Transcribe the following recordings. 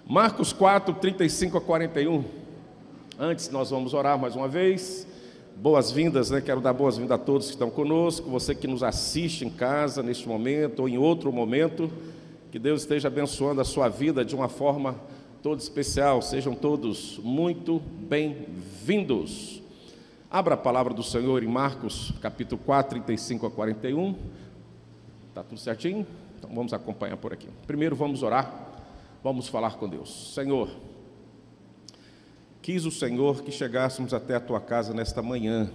Marcos 4, 35 a 41. Antes nós vamos orar mais uma vez. Boas-vindas, né? Quero dar boas-vindas a todos que estão conosco, você que nos assiste em casa neste momento ou em outro momento. Que Deus esteja abençoando a sua vida de uma forma toda especial. Sejam todos muito bem-vindos. Abra a palavra do Senhor em Marcos, capítulo 4, 35 a 41. Está tudo certinho? Então vamos acompanhar por aqui. Primeiro vamos orar, vamos falar com Deus. Senhor, quis o Senhor que chegássemos até a Tua casa nesta manhã.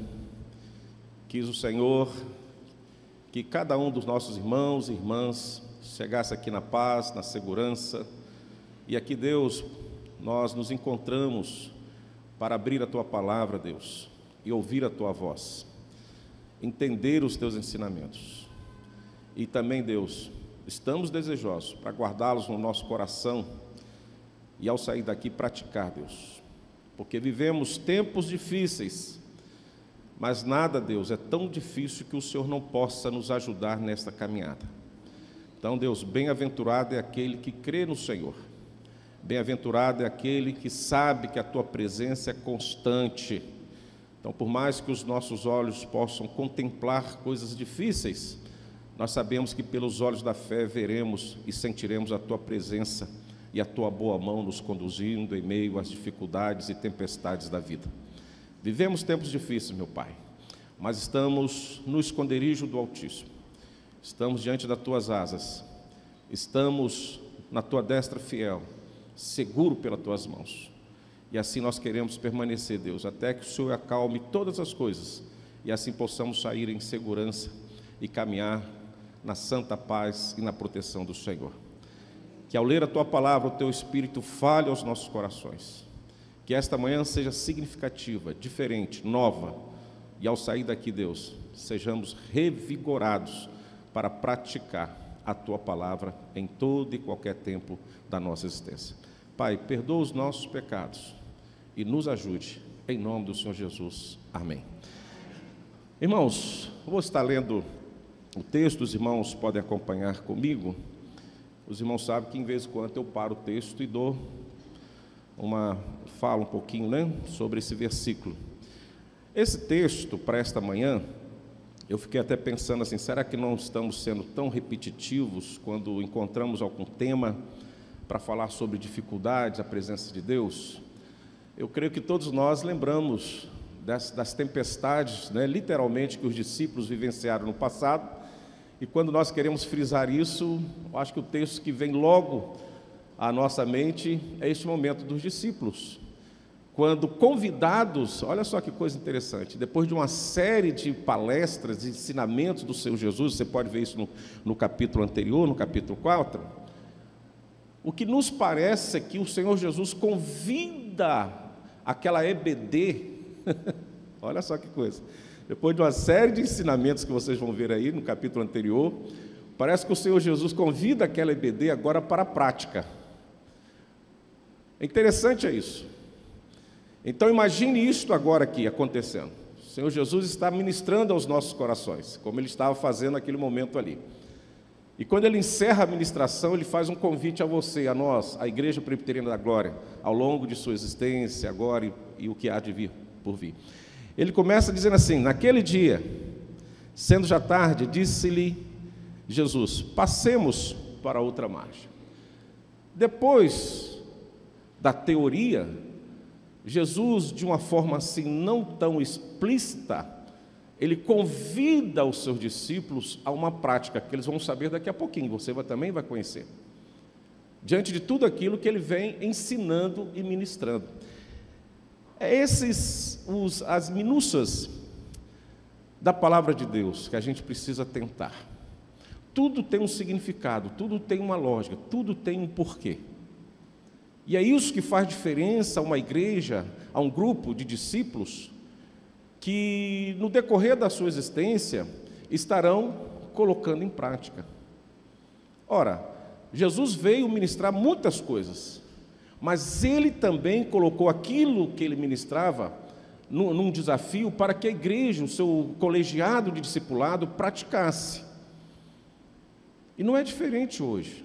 Quis o Senhor que cada um dos nossos irmãos e irmãs chegasse aqui na paz, na segurança. E aqui, Deus, nós nos encontramos para abrir a Tua palavra, Deus, e ouvir a Tua voz, entender os Teus ensinamentos. E também, Deus, estamos desejosos para guardá-los no nosso coração e ao sair daqui praticar, Deus, porque vivemos tempos difíceis, mas nada, Deus, é tão difícil que o Senhor não possa nos ajudar nesta caminhada. Então, Deus, bem-aventurado é aquele que crê no Senhor, bem-aventurado é aquele que sabe que a Tua presença é constante. Então, por mais que os nossos olhos possam contemplar coisas difíceis, nós sabemos que pelos olhos da fé veremos e sentiremos a Tua presença e a Tua boa mão nos conduzindo em meio às dificuldades e tempestades da vida. Vivemos tempos difíceis, meu Pai, mas estamos no esconderijo do Altíssimo, estamos diante das Tuas asas, estamos na Tua destra fiel, seguro pelas Tuas mãos. E assim nós queremos permanecer, Deus, até que o Senhor acalme todas as coisas e assim possamos sair em segurança e caminhar na santa paz e na proteção do Senhor. Que ao ler a Tua palavra, o Teu Espírito fale aos nossos corações. Que esta manhã seja significativa, diferente, nova. E ao sair daqui, Deus, sejamos revigorados para praticar a Tua palavra em todo e qualquer tempo da nossa existência. Pai, perdoa os nossos pecados e nos ajude, em nome do Senhor Jesus. Amém. Irmãos, eu vou estar lendo o texto, os irmãos podem acompanhar comigo. Os irmãos sabem que, em vez em quando, eu paro o texto e falo um pouquinho, né, sobre esse versículo. Esse texto, para esta manhã, eu fiquei até pensando assim, será que não estamos sendo tão repetitivos quando encontramos algum tema para falar sobre dificuldades, a presença de Deus? Eu creio que todos nós lembramos das tempestades, né, literalmente, que os discípulos vivenciaram no passado, e quando nós queremos frisar isso, eu acho que o texto que vem logo à nossa mente é este momento dos discípulos, quando convidados, olha só que coisa interessante, depois de uma série de palestras, de ensinamentos do Senhor Jesus, você pode ver isso no capítulo anterior, no capítulo 4, o que nos parece é que o Senhor Jesus convida aquela EBD, olha só que coisa, depois de uma série de ensinamentos que vocês vão ver aí no capítulo anterior, parece que o Senhor Jesus convida aquela EBD agora para a prática. É interessante isso. Então imagine isto agora aqui acontecendo. O Senhor Jesus está ministrando aos nossos corações, como Ele estava fazendo naquele momento ali. E quando Ele encerra a ministração, Ele faz um convite a você, a nós, a Igreja Presbiteriana da Glória, ao longo de sua existência, agora e o que há de vir por vir. Ele começa dizendo assim: naquele dia, sendo já tarde, disse-lhe Jesus, passemos para outra margem. Depois da teoria, Jesus, de uma forma assim não tão explícita, Ele convida os seus discípulos a uma prática, que eles vão saber daqui a pouquinho, você também vai conhecer, diante de tudo aquilo que Ele vem ensinando e ministrando. As minúcias da palavra de Deus que a gente precisa tentar. Tudo tem um significado, tudo tem uma lógica, tudo tem um porquê. E é isso que faz diferença a uma igreja, a um grupo de discípulos que, no decorrer da sua existência, estarão colocando em prática. Ora, Jesus veio ministrar muitas coisas, mas Ele também colocou aquilo que Ele ministrava num desafio para que a igreja, o seu colegiado de discipulado, praticasse. E não é diferente hoje.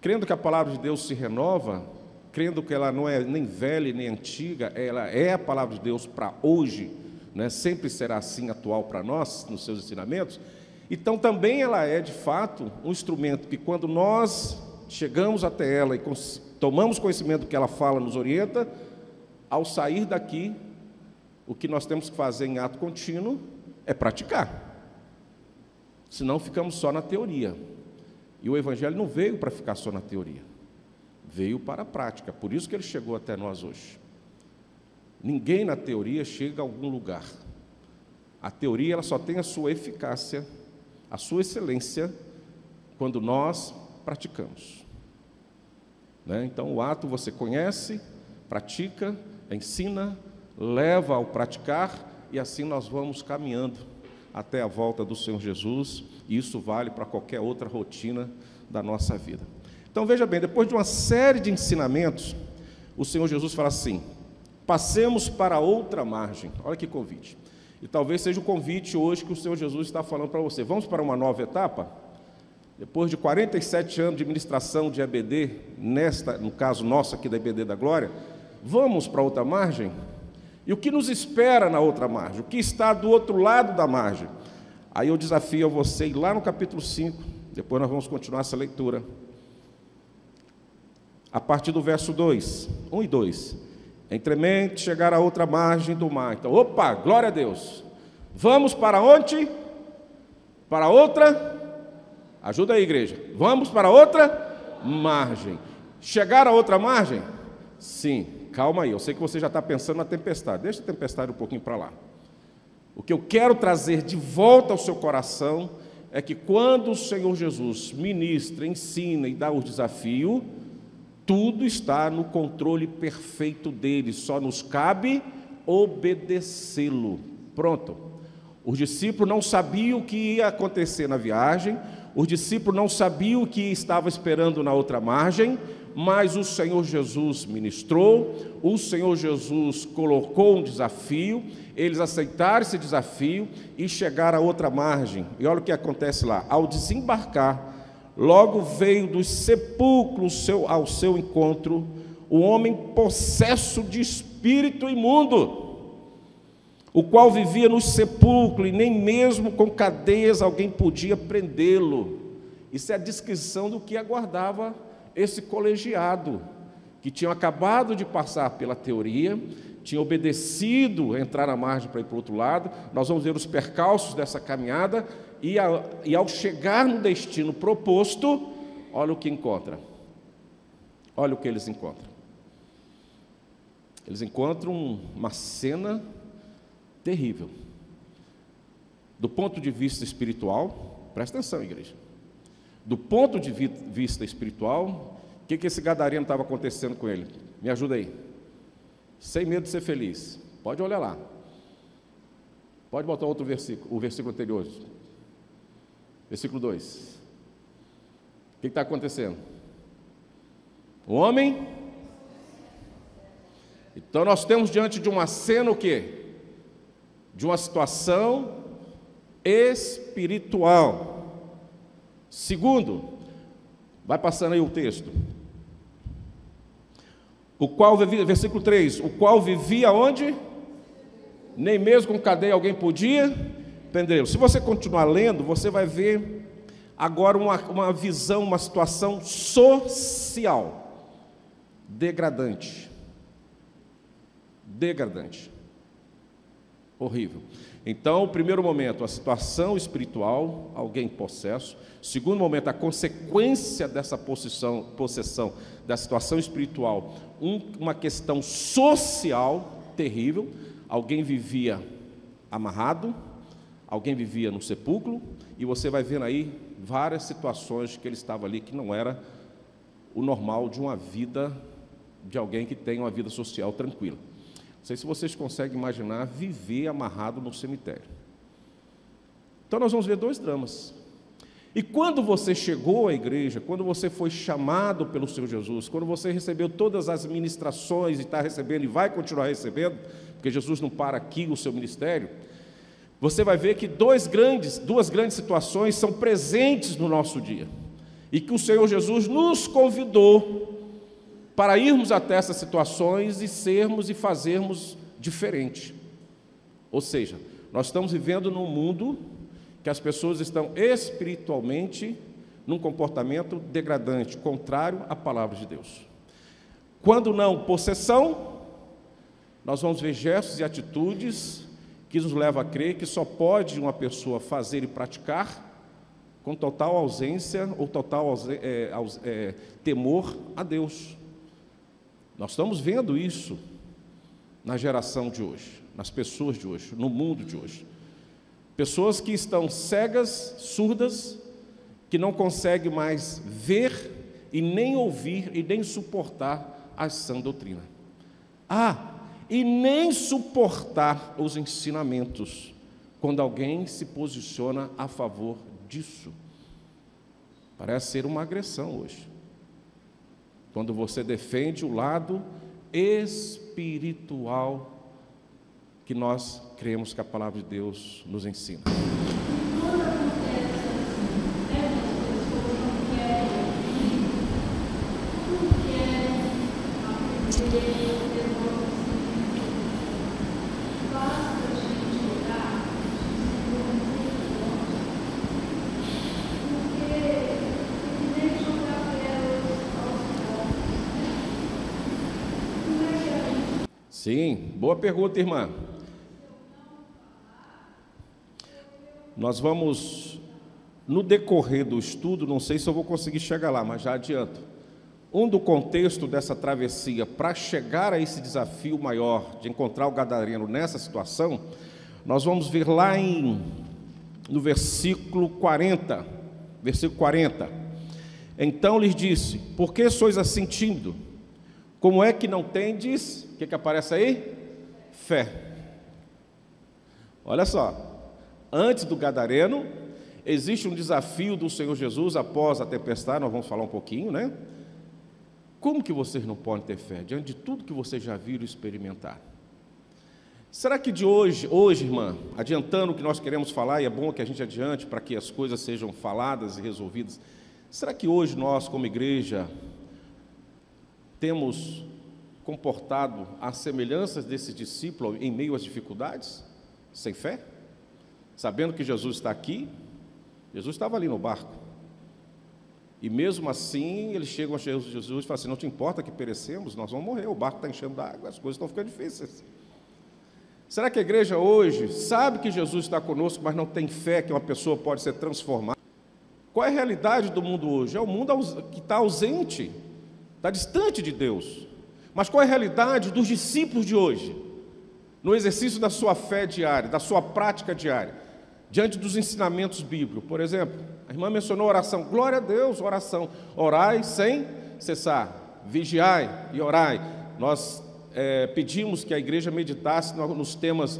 crendo que a palavra de Deus se renova, crendo que ela não é nem velha nem antiga, ela é a palavra de Deus para hoje, né? Sempre será assim atual para nós, nos seus ensinamentos. Então também ela é, de fato, um instrumento que quando nós chegamos até ela e tomamos conhecimento do que ela fala, nos orienta, ao sair daqui, o que nós temos que fazer em ato contínuo é praticar. Senão ficamos só na teoria. E o Evangelho não veio para ficar só na teoria, veio para a prática. Por isso que ele chegou até nós hoje. Ninguém na teoria chega a algum lugar. A teoria ela só tem a sua eficácia, a sua excelência, quando nós praticamos. Né? Então o ato você conhece, pratica, ensina, leva ao praticar, e assim nós vamos caminhando até a volta do Senhor Jesus, e isso vale para qualquer outra rotina da nossa vida. Então veja bem, depois de uma série de ensinamentos, o Senhor Jesus fala assim: passemos para outra margem. Olha que convite. E talvez seja o convite hoje que o Senhor Jesus está falando para você. Vamos para uma nova etapa? Depois de 47 anos de ministração de EBD, no caso nosso aqui da EBD da Glória, vamos para outra margem? E o que nos espera na outra margem? O que está do outro lado da margem? Aí eu desafio a você ir lá no capítulo 5, depois nós vamos continuar essa leitura. A partir do verso 2, 1 e 2. Entremente chegar à outra margem do mar. Então, opa, glória a Deus. Vamos para onde? Para outra? Ajuda aí, igreja. Vamos para outra margem. Chegar a outra margem? Sim. Calma aí, eu sei que você já está pensando na tempestade. Deixa a tempestade um pouquinho para lá. O que eu quero trazer de volta ao seu coração é que quando o Senhor Jesus ministra, ensina e dá o desafio, tudo está no controle perfeito dele, só nos cabe obedecê-lo. Pronto. Os discípulos não sabiam o que ia acontecer na viagem, os discípulos não sabiam o que estava esperando na outra margem, mas o Senhor Jesus ministrou, o Senhor Jesus colocou um desafio, eles aceitaram esse desafio e chegaram a outra margem. E olha o que acontece lá: ao desembarcar, logo veio dos sepulcros ao seu encontro o homem possesso de espírito imundo, o qual vivia no sepulcro, e nem mesmo com cadeias alguém podia prendê-lo. Isso é a descrição do que aguardava esse colegiado, que tinha acabado de passar pela teoria, tinha obedecido entrar na margem para ir para o outro lado. Nós vamos ver os percalços dessa caminhada, e ao chegar no destino proposto, olha o que encontra. Olha o que eles encontram. Eles encontram uma cena terrível. Do ponto de vista espiritual, presta atenção, igreja. Do ponto de vista espiritual, o que esse gadareno estava acontecendo com ele? Me ajuda aí. Sem medo de ser feliz. Pode olhar lá. Pode botar outro versículo, o versículo anterior. Versículo 2. O que está acontecendo? O homem. Então nós temos diante de uma cena o quê? De uma situação espiritual. Segundo, vai passando aí o texto. O qual vivia, versículo 3, o qual vivia onde? Nem mesmo com cadeia alguém podia prendê-lo. Se você continuar lendo, você vai ver agora uma visão, uma situação social degradante. Degradante. Horrível. Então, o primeiro momento, a situação espiritual, alguém possesso. Segundo momento, a consequência dessa possessão, da situação espiritual, uma questão social terrível. Alguém vivia amarrado, alguém vivia no sepulcro, e você vai vendo aí várias situações que ele estava ali, que não era o normal de uma vida, de alguém que tem uma vida social tranquila. Não sei se vocês conseguem imaginar viver amarrado no cemitério. Então nós vamos ver dois dramas. E quando você chegou à igreja, quando você foi chamado pelo Senhor Jesus, quando você recebeu todas as ministrações e está recebendo e vai continuar recebendo, porque Jesus não para aqui o seu ministério, você vai ver que duas grandes situações são presentes no nosso dia. e que o Senhor Jesus nos convidou para irmos até essas situações e sermos e fazermos diferente. Ou seja, nós estamos vivendo num mundo que as pessoas estão espiritualmente num comportamento degradante, contrário à palavra de Deus. Quando não possessão, nós vamos ver gestos e atitudes que nos levam a crer que só pode uma pessoa fazer e praticar com total ausência ou total temor a Deus. Nós estamos vendo isso na geração de hoje, nas pessoas de hoje, no mundo de hoje. Pessoas que estão cegas, surdas, que não conseguem mais ver e nem ouvir e nem suportar a sã doutrina. E nem suportar os ensinamentos quando alguém se posiciona a favor disso. Parece ser uma agressão hoje. Quando você defende o lado espiritual que nós cremos que a palavra de Deus nos ensina. Sim, boa pergunta, irmã. Nós vamos, no decorrer do estudo, não sei se eu vou conseguir chegar lá, mas já adianto. Do contexto dessa travessia para chegar a esse desafio maior de encontrar o gadareno nessa situação, nós vamos ver lá no versículo 40. Versículo 40. Então lhes disse: por que sois assim tímidos? Como é que não tendes, o que aparece aí? Fé. Olha só, antes do gadareno, existe um desafio do Senhor Jesus após a tempestade, nós vamos falar um pouquinho, né? Como que vocês não podem ter fé, diante de tudo que vocês já viram e experimentaram? Será que de hoje, irmã, adiantando o que nós queremos falar, e é bom que a gente adiante para que as coisas sejam faladas e resolvidas, será que hoje nós, como igreja, temos comportado as semelhanças desse discípulo em meio às dificuldades, sem fé? Sabendo que Jesus está aqui, Jesus estava ali no barco, e mesmo assim eles chegam a Jesus e falam assim: não te importa que perecemos, nós vamos morrer, o barco está enchendo d'água, as coisas estão ficando difíceis. Será que a igreja hoje sabe que Jesus está conosco, mas não tem fé que uma pessoa pode ser transformada? Qual é a realidade do mundo hoje? É o mundo que está ausente, está distante de Deus. Mas qual é a realidade dos discípulos de hoje? No exercício da sua fé diária, da sua prática diária, diante dos ensinamentos bíblicos. Por exemplo, a irmã mencionou oração. Glória a Deus, oração. Orai sem cessar, vigiai e orai. Nós pedimos que a igreja meditasse nos temas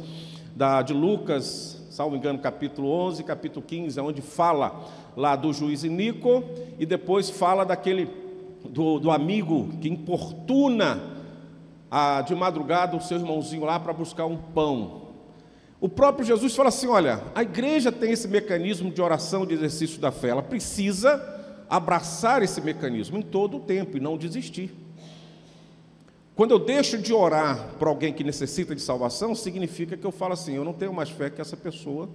de Lucas, salvo engano, capítulo 11, capítulo 15, onde fala lá do juiz iníquo, e depois fala do amigo que importuna de madrugada o seu irmãozinho lá para buscar um pão. O próprio Jesus fala assim: olha, a igreja tem esse mecanismo de oração, de exercício da fé, ela precisa abraçar esse mecanismo em todo o tempo e não desistir. Quando eu deixo de orar por alguém que necessita de salvação, significa que eu falo assim: eu não tenho mais fé que essa pessoa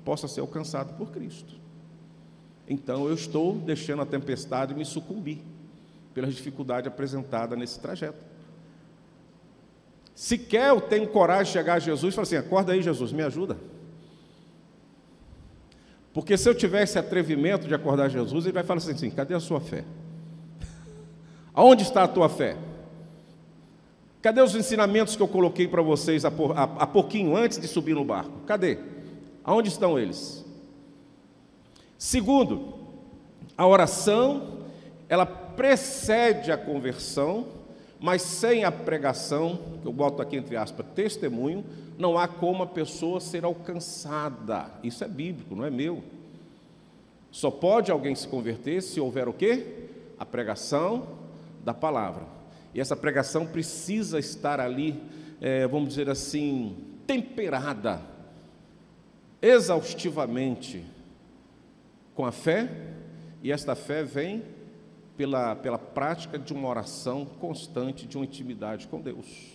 possa ser alcançada por Cristo. Então eu estou deixando a tempestade me sucumbir pelas dificuldades apresentadas nesse trajeto. Sequer eu tenho coragem de chegar a Jesus e falar assim: acorda aí, Jesus, me ajuda. Porque se eu tivesse atrevimento de acordar Jesus, ele vai falar assim: cadê a sua fé? Aonde está a tua fé? Cadê os ensinamentos que eu coloquei para vocês há pouquinho, antes de subir no barco? Cadê? Aonde estão eles? Segundo, a oração, ela precede a conversão, mas sem a pregação, que eu boto aqui entre aspas, testemunho, não há como a pessoa ser alcançada. Isso é bíblico, não é meu. Só pode alguém se converter se houver o quê? A pregação da palavra. E essa pregação precisa estar ali, vamos dizer assim, temperada, exaustivamente, com a fé E esta fé vem pela prática de uma oração constante, de uma intimidade com Deus.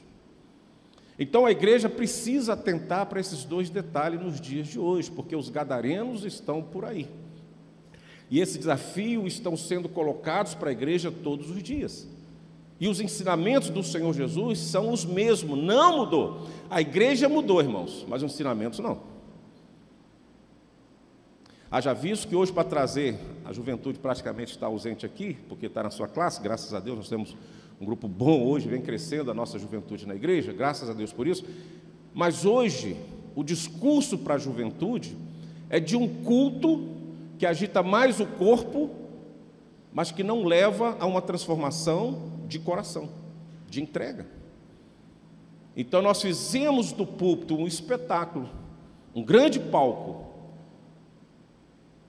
Então a igreja precisa atentar para esses dois detalhes nos dias de hoje, porque os gadarenos estão por aí. E esse desafio estão sendo colocados para a igreja todos os dias. E os ensinamentos do Senhor Jesus são os mesmos, não mudou. A igreja mudou, irmãos, mas os ensinamentos não. Haja visto que hoje, para trazer, a juventude praticamente está ausente aqui, porque está na sua classe, graças a Deus, nós temos um grupo bom hoje, vem crescendo a nossa juventude na igreja, graças a Deus por isso. Mas hoje, o discurso para a juventude é de um culto que agita mais o corpo, mas que não leva a uma transformação de coração, de entrega. Então nós fizemos do púlpito um espetáculo, um grande palco,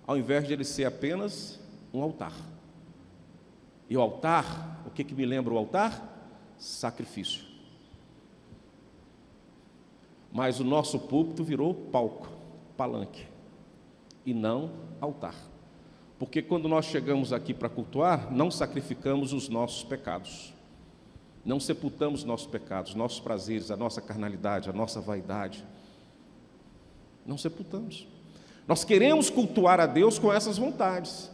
ao invés de ele ser apenas um altar. E o altar, o que me lembra o altar? Sacrifício. Mas o nosso púlpito virou palco, palanque, e não altar. Porque quando nós chegamos aqui para cultuar, não sacrificamos os nossos pecados, não sepultamos nossos pecados, nossos prazeres, a nossa carnalidade, a nossa vaidade, não sepultamos. Nós queremos cultuar a Deus com essas vontades.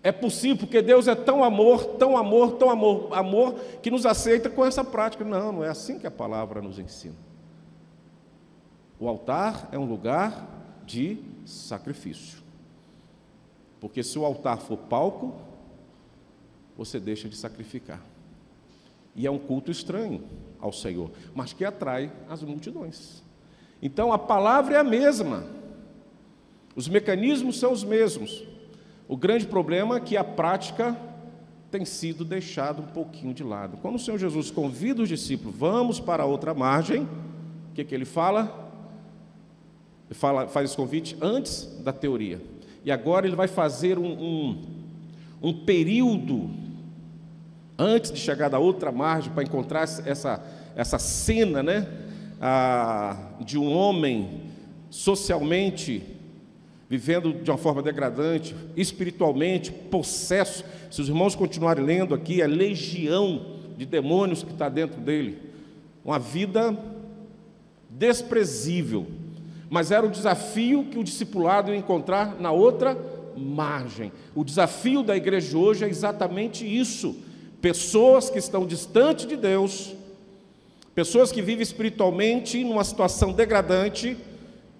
É possível, porque Deus é tão amor, tão amor, tão amor, amor, que nos aceita com essa prática. Não, não é assim que a palavra nos ensina. O altar é um lugar de sacrifício. Porque se o altar for palco, você deixa de sacrificar. E é um culto estranho ao Senhor, mas que atrai as multidões. Então a palavra é a mesma, os mecanismos são os mesmos. O grande problema é que a prática tem sido deixada um pouquinho de lado. Quando o Senhor Jesus convida os discípulos, vamos para a outra margem, o que ele fala? Ele faz esse convite antes da teoria. E agora ele vai fazer um período antes de chegar da outra margem, para encontrar essa cena, né, de um homem socialmente vivendo de uma forma degradante, espiritualmente possesso. Se os irmãos continuarem lendo aqui, a legião de demônios que está dentro dele, uma vida desprezível. Mas era o desafio que o discipulado ia encontrar na outra margem. O desafio da igreja de hoje é exatamente isso. Pessoas que estão distantes de Deus, pessoas que vivem espiritualmente numa situação degradante,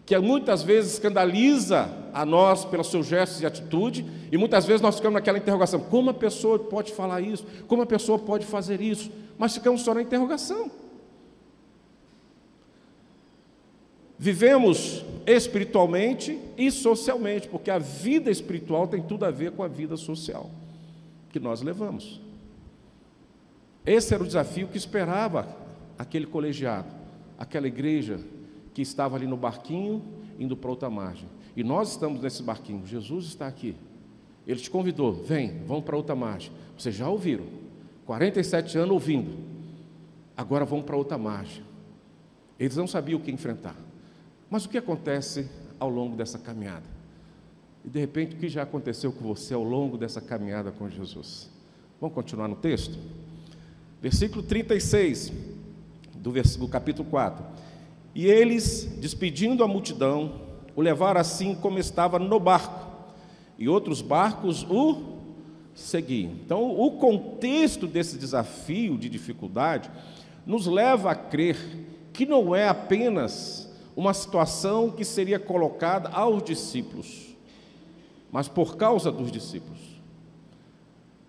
que muitas vezes escandaliza a nós pelos seus gestos e atitude, e muitas vezes nós ficamos naquela interrogação: como a pessoa pode falar isso? Como a pessoa pode fazer isso? Mas ficamos só na interrogação. Vivemos espiritualmente e socialmente, porque a vida espiritual tem tudo a ver com a vida social que nós levamos. Esse era o desafio que esperava aquele colegiado, aquela igreja que estava ali no barquinho, indo para outra margem. E nós estamos nesse barquinho, Jesus está aqui. Ele te convidou, vem, vamos para outra margem. Vocês já ouviram, 47 anos ouvindo, agora vamos para outra margem. Eles não sabiam o que enfrentar. Mas o que acontece ao longo dessa caminhada? E de repente, o que já aconteceu com você ao longo dessa caminhada com Jesus? Vamos continuar no texto? Versículo 36, do capítulo 4. E eles, despedindo a multidão, o levaram assim como estava no barco, e outros barcos o seguiam. Então, o contexto desse desafio de dificuldade nos leva a crer que não é apenas uma situação que seria colocada aos discípulos, mas por causa dos discípulos.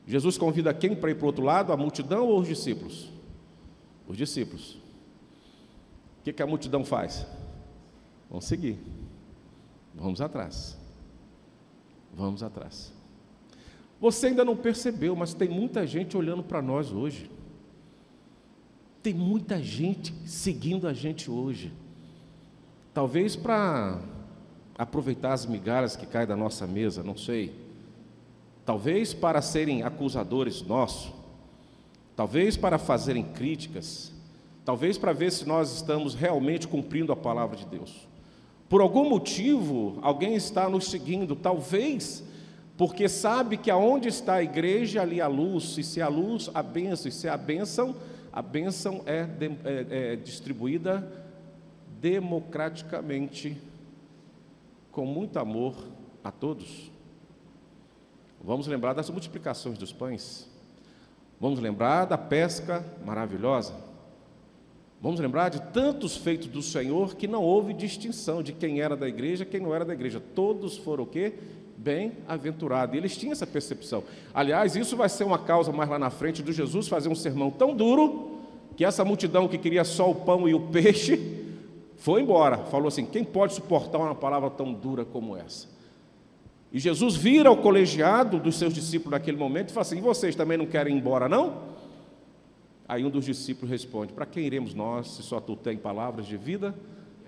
Jesus convida quem para ir para o outro lado? A multidão ou os discípulos? Os discípulos. O que a multidão faz? Vamos seguir, vamos atrás, vamos atrás. Você ainda não percebeu, mas tem muita gente olhando para nós hoje, tem muita gente seguindo a gente hoje, talvez para aproveitar as migalhas que caem da nossa mesa, não sei, talvez para serem acusadores nossos, talvez para fazerem críticas, talvez para ver se nós estamos realmente cumprindo a palavra de Deus. Por algum motivo, alguém está nos seguindo, talvez porque sabe que aonde está a igreja, ali a luz, e se a luz, a bênção, e se a bênção é distribuída democraticamente, com muito amor a todos. Vamos lembrar das multiplicações dos pães, vamos lembrar da pesca maravilhosa, vamos lembrar de tantos feitos do Senhor que não houve distinção de quem era da igreja e quem não era da igreja, todos foram o quê? Bem-aventurados. E eles tinham essa percepção. Aliás, isso vai ser uma causa mais lá na frente do Jesus fazer um sermão tão duro que essa multidão que queria só o pão e o peixe foi embora, falou assim: quem pode suportar uma palavra tão dura como essa? E Jesus vira ao colegiado dos seus discípulos naquele momento e fala assim: e vocês também não querem ir embora, não? Aí um dos discípulos responde: para quem iremos nós, se só tu tens palavras de vida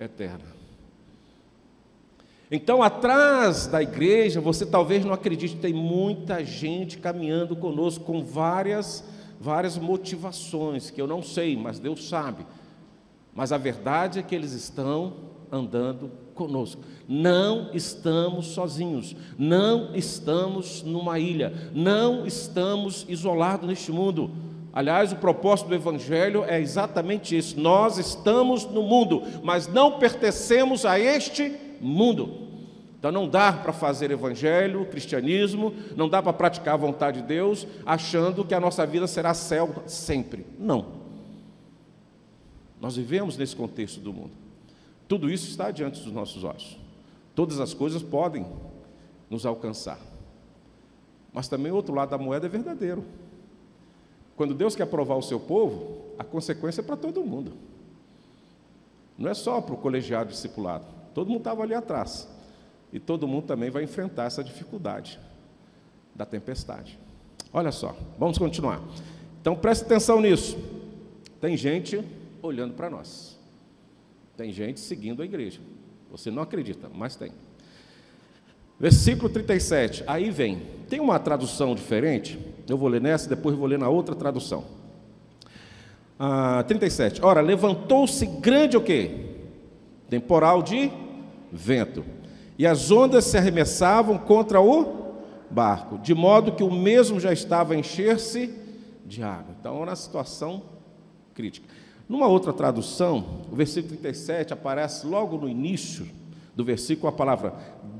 eterna? Então, atrás da igreja, você talvez não acredite, tem muita gente caminhando conosco com várias motivações, que eu não sei, mas Deus sabe. Mas a verdade é que eles estão andando conosco. Não estamos sozinhos, não estamos numa ilha, não estamos isolados neste mundo. Aliás, o propósito do Evangelho é exatamente isso: nós estamos no mundo, mas não pertencemos a este mundo. Então não dá para fazer evangelho, cristianismo, não dá para praticar a vontade de Deus, achando que a nossa vida será céu sempre. Não. Nós vivemos nesse contexto do mundo. Tudo isso está diante dos nossos olhos. Todas as coisas podem nos alcançar. Mas também o outro lado da moeda é verdadeiro. Quando Deus quer provar o seu povo, a consequência é para todo mundo. Não é só para o colegiado discipulado. Todo mundo estava ali atrás. E todo mundo também vai enfrentar essa dificuldade da tempestade. Olha só, vamos continuar. Então preste atenção nisso. Tem gente olhando para nós. Tem gente seguindo a igreja. Você não acredita, mas tem. Versículo 37, aí vem. Tem uma tradução diferente, eu vou ler nessa, depois vou ler na outra tradução. 37, ora, levantou-se grande o quê? Temporal de vento. E as ondas se arremessavam contra o barco, de modo que o mesmo já estava a encher-se de água. Então, era uma situação crítica. Numa outra tradução, o versículo 37 aparece logo no início do versículo a palavra: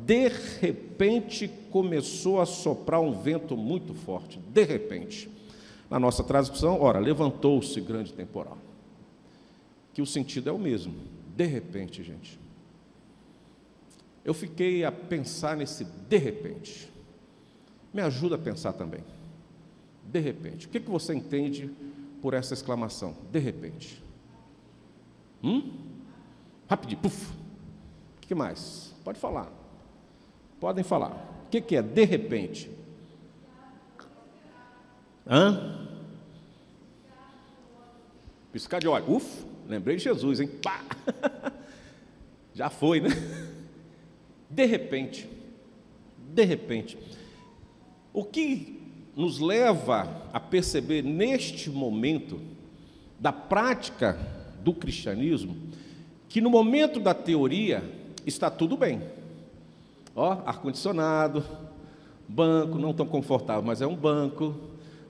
de repente começou a soprar um vento muito forte. De repente. Na nossa tradução, ora, levantou-se grande temporal. Que o sentido é o mesmo. De repente, gente. Eu fiquei a pensar nesse de repente. Me ajuda a pensar também. De repente. O que você entende por essa exclamação? De repente. Rapidinho. Puf. O que mais? Pode falar. Podem falar. O que é de repente? Piscar de olho. Lembrei de Jesus, hein? Pá! Já foi, né? De repente, o que nos leva a perceber neste momento da prática do cristianismo, que no momento da teoria está tudo bem. Ar-condicionado, banco, não tão confortável, mas é um banco,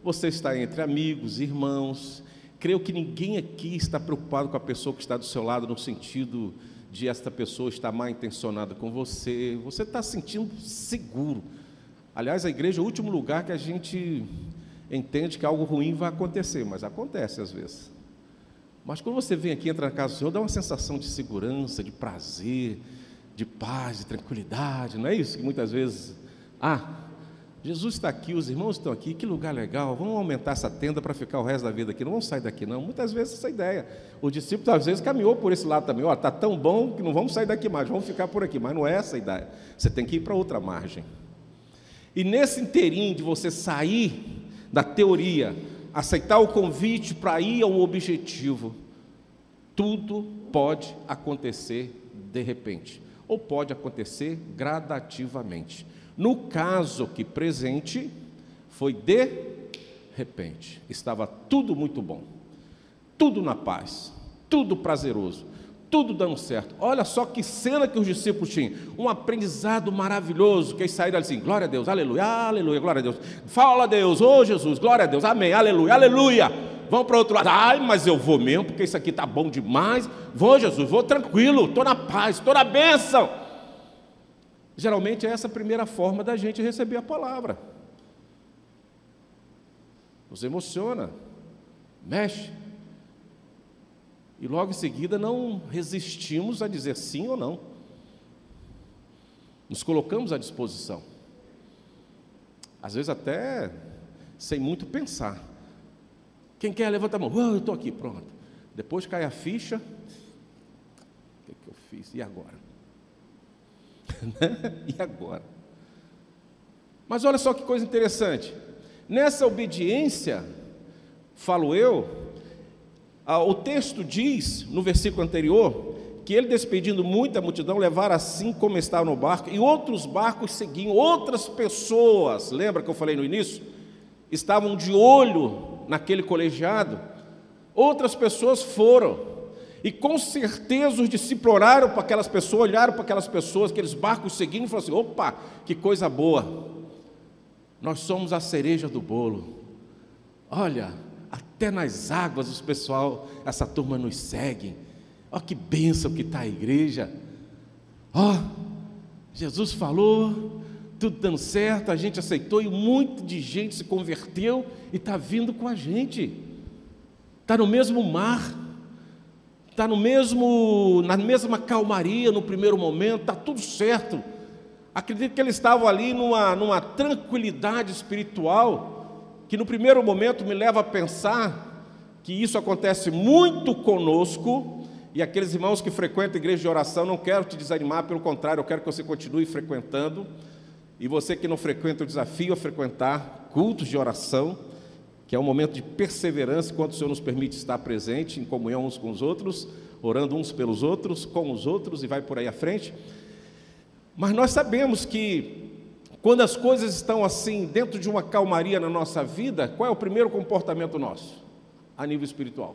você está entre amigos, irmãos. Creio que ninguém aqui está preocupado com a pessoa que está do seu lado, no sentido de esta pessoa estar mal intencionada com você. Você está se sentindo seguro. Aliás, a igreja é o último lugar que a gente entende que algo ruim vai acontecer, mas acontece às vezes. Mas quando você vem aqui, entra na casa do Senhor, dá uma sensação de segurança, de prazer, de paz, de tranquilidade. Não é isso que muitas vezes... Jesus está aqui, os irmãos estão aqui, que lugar legal, vamos aumentar essa tenda para ficar o resto da vida aqui, não vamos sair daqui não. Muitas vezes essa ideia, o discípulo às vezes caminhou por esse lado também, está tão bom que não vamos sair daqui mais, vamos ficar por aqui, mas não é essa a ideia, você tem que ir para outra margem. E nesse inteirinho de você sair da teoria, aceitar o convite para ir a um objetivo, tudo pode acontecer de repente, ou pode acontecer gradativamente. No caso aqui presente, foi de repente. Estava tudo muito bom, tudo na paz, tudo prazeroso, tudo dando certo. Olha só que cena que os discípulos tinham, um aprendizado maravilhoso, que eles saíram assim, glória a Deus, aleluia, aleluia, glória a Deus, fala a Deus, ô Jesus, glória a Deus, amém, aleluia, aleluia. Vamos para o outro lado, ai, mas eu vou mesmo, porque isso aqui está bom demais, vou Jesus, vou tranquilo, estou na paz, estou na bênção. Geralmente é essa a primeira forma da gente receber a palavra. Nos emociona, mexe, e logo em seguida não resistimos a dizer sim ou não. Nos colocamos à disposição. Às vezes até sem muito pensar. Quem quer, levanta a mão. Eu estou aqui, pronto. Depois cai a ficha. O que eu fiz? E agora? E agora? Mas olha só que coisa interessante. Nessa obediência, falo eu, o texto diz, no versículo anterior, que ele, despedindo muita multidão, levara assim como estava no barco, e outros barcos seguiam, outras pessoas, lembra que eu falei no início? Estavam de olho naquele colegiado, outras pessoas foram, e com certeza os discípulos oraram para aquelas pessoas, olharam para aquelas pessoas, aqueles barcos seguindo, e falaram assim, opa, que coisa boa, nós somos a cereja do bolo, olha, até nas águas os pessoal, essa turma nos segue. Ó, que bênção que está a igreja. Ó, Jesus falou, tudo dando certo, a gente aceitou e muito de gente se converteu e está vindo com a gente. Está no mesmo mar, está na mesma calmaria no primeiro momento, está tudo certo. Acredito que eles estavam ali numa tranquilidade espiritual, que no primeiro momento me leva a pensar que isso acontece muito conosco, e aqueles irmãos que frequentam a igreja de oração, não quero te desanimar, pelo contrário, eu quero que você continue frequentando, e você que não frequenta, eu desafio a frequentar cultos de oração, que é um momento de perseverança, enquanto o Senhor nos permite estar presente, em comunhão uns com os outros, orando uns pelos outros, com os outros, e vai por aí à frente. Mas nós sabemos que quando as coisas estão assim, dentro de uma calmaria na nossa vida, qual é o primeiro comportamento nosso, a nível espiritual?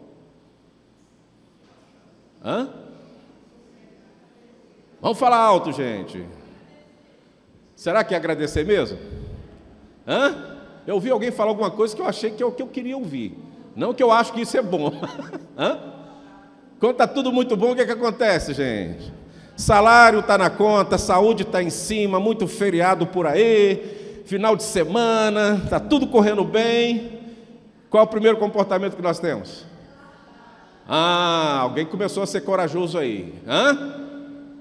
Vamos falar alto, gente. Será que é agradecer mesmo? Eu ouvi alguém falar alguma coisa que eu achei que é o que eu queria ouvir, não que eu acho que isso é bom. Quando está tudo muito bom, o que é que acontece, gente? Salário está na conta, saúde está em cima, muito feriado por aí, final de semana, está tudo correndo bem. Qual é o primeiro comportamento que nós temos? Alguém começou a ser corajoso aí.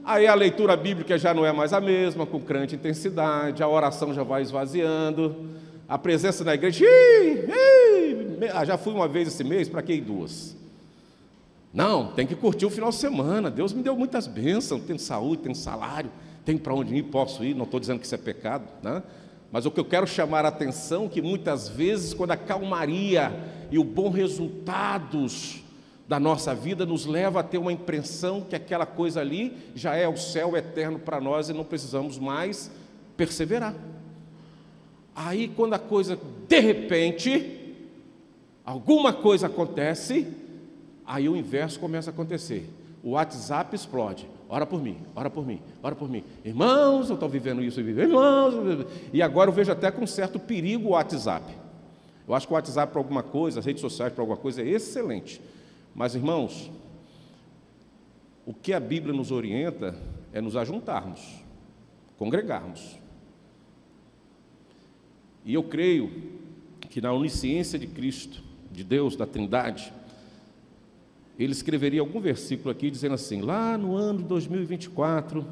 Aí a leitura bíblica já não é mais a mesma, com grande intensidade, a oração já vai esvaziando, a presença na igreja, já fui uma vez esse mês, para que ir duas? Não, tem que curtir o final de semana. Deus me deu muitas bênçãos, tenho saúde, tenho salário, tenho para onde ir, posso ir, não estou dizendo que isso é pecado, né? Mas o que eu quero chamar a atenção é que muitas vezes, quando a calmaria e o bom resultados da nossa vida nos leva a ter uma impressão que aquela coisa ali já é o céu eterno para nós e não precisamos mais perseverar. Aí quando a coisa, de repente, alguma coisa acontece, aí o inverso começa a acontecer. O WhatsApp explode. Ora por mim, ora por mim, ora por mim. Irmãos, eu estou vivendo isso, irmãos. E agora eu vejo até com certo perigo o WhatsApp. Eu acho que o WhatsApp para alguma coisa, as redes sociais para alguma coisa é excelente. Mas, irmãos, o que a Bíblia nos orienta é nos ajuntarmos, congregarmos. E eu creio que na onisciência de Cristo, de Deus, da Trindade, ele escreveria algum versículo aqui dizendo assim, lá no ano 2024,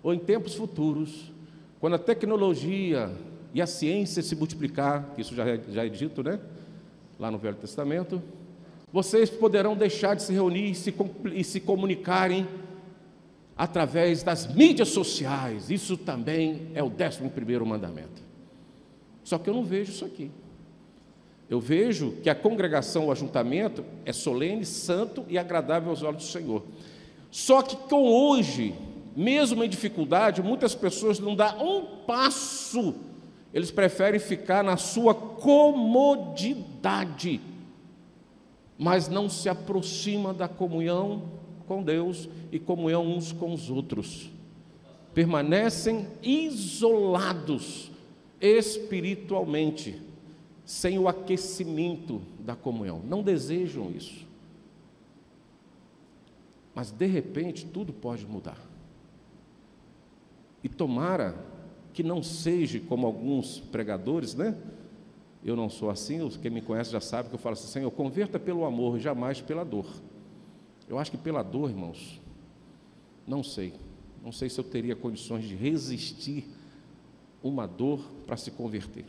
ou em tempos futuros, quando a tecnologia e a ciência se multiplicar, que isso já é dito, né? Lá no Velho Testamento, vocês poderão deixar de se reunir e se comunicarem através das mídias sociais. Isso também é o 11º mandamento. Só que eu não vejo isso aqui. Eu vejo que a congregação, o ajuntamento, é solene, santo e agradável aos olhos do Senhor. Só que com hoje, mesmo em dificuldade, muitas pessoas não dão um passo. Eles preferem ficar na sua comodidade, mas não se aproxima da comunhão com Deus e comunhão uns com os outros. Permanecem isolados espiritualmente, sem o aquecimento da comunhão. Não desejam isso. Mas, de repente, tudo pode mudar. E tomara que não seja como alguns pregadores, né? Eu não sou assim, quem me conhece já sabe que eu falo assim: Senhor, converta pelo amor, jamais pela dor. Eu acho que pela dor, irmãos, não sei se eu teria condições de resistir uma dor para se converter.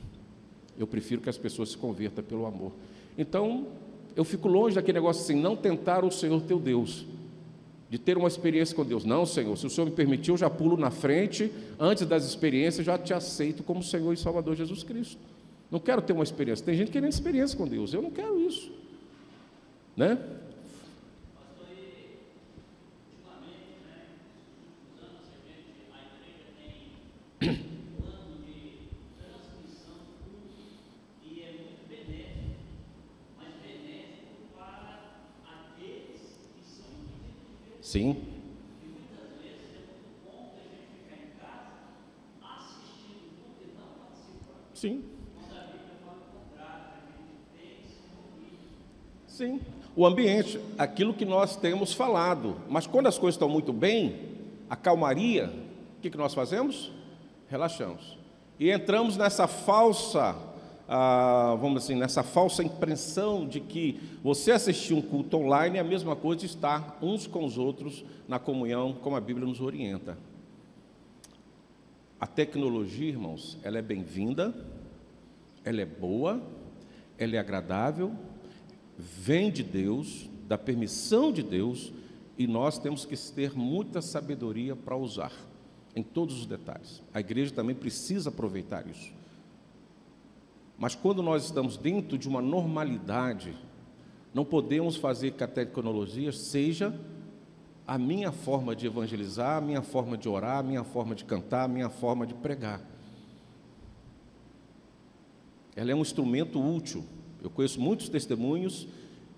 Eu prefiro que as pessoas se convertam pelo amor. Então, eu fico longe daquele negócio assim: não tentar o Senhor teu Deus, de ter uma experiência com Deus. Não, Senhor, se o Senhor me permitir, eu já pulo na frente, antes das experiências, já te aceito como Senhor e Salvador Jesus Cristo. Não quero ter uma experiência. Tem gente querendo experiência com Deus, eu não quero isso, né? Pastor, e ultimamente, né, nos últimos anos, a igreja tem um plano de transmissão e é muito benéfico, mas benéfico para aqueles que são impedidos de ver. Sim. E muitas vezes é muito bom a gente ficar em casa assistindo tudo e não participar. Sim. Quando a Bíblia fala o contrário, a gente tem que se reunir. Sim, o ambiente, aquilo que nós temos falado. Mas quando as coisas estão muito bem, a calmaria, o que nós fazemos? Relaxamos. E entramos nessa falsa, vamos assim, nessa falsa impressão de que você assistir um culto online é a mesma coisa de estar uns com os outros na comunhão, como a Bíblia nos orienta. A tecnologia, irmãos, ela é bem-vinda, ela é boa, ela é agradável, vem de Deus, da permissão de Deus, e nós temos que ter muita sabedoria para usar, em todos os detalhes. A igreja também precisa aproveitar isso. Mas quando nós estamos dentro de uma normalidade, não podemos fazer que a tecnologia seja a minha forma de evangelizar, a minha forma de orar, a minha forma de cantar, a minha forma de pregar. Ela é um instrumento útil. Eu conheço muitos testemunhos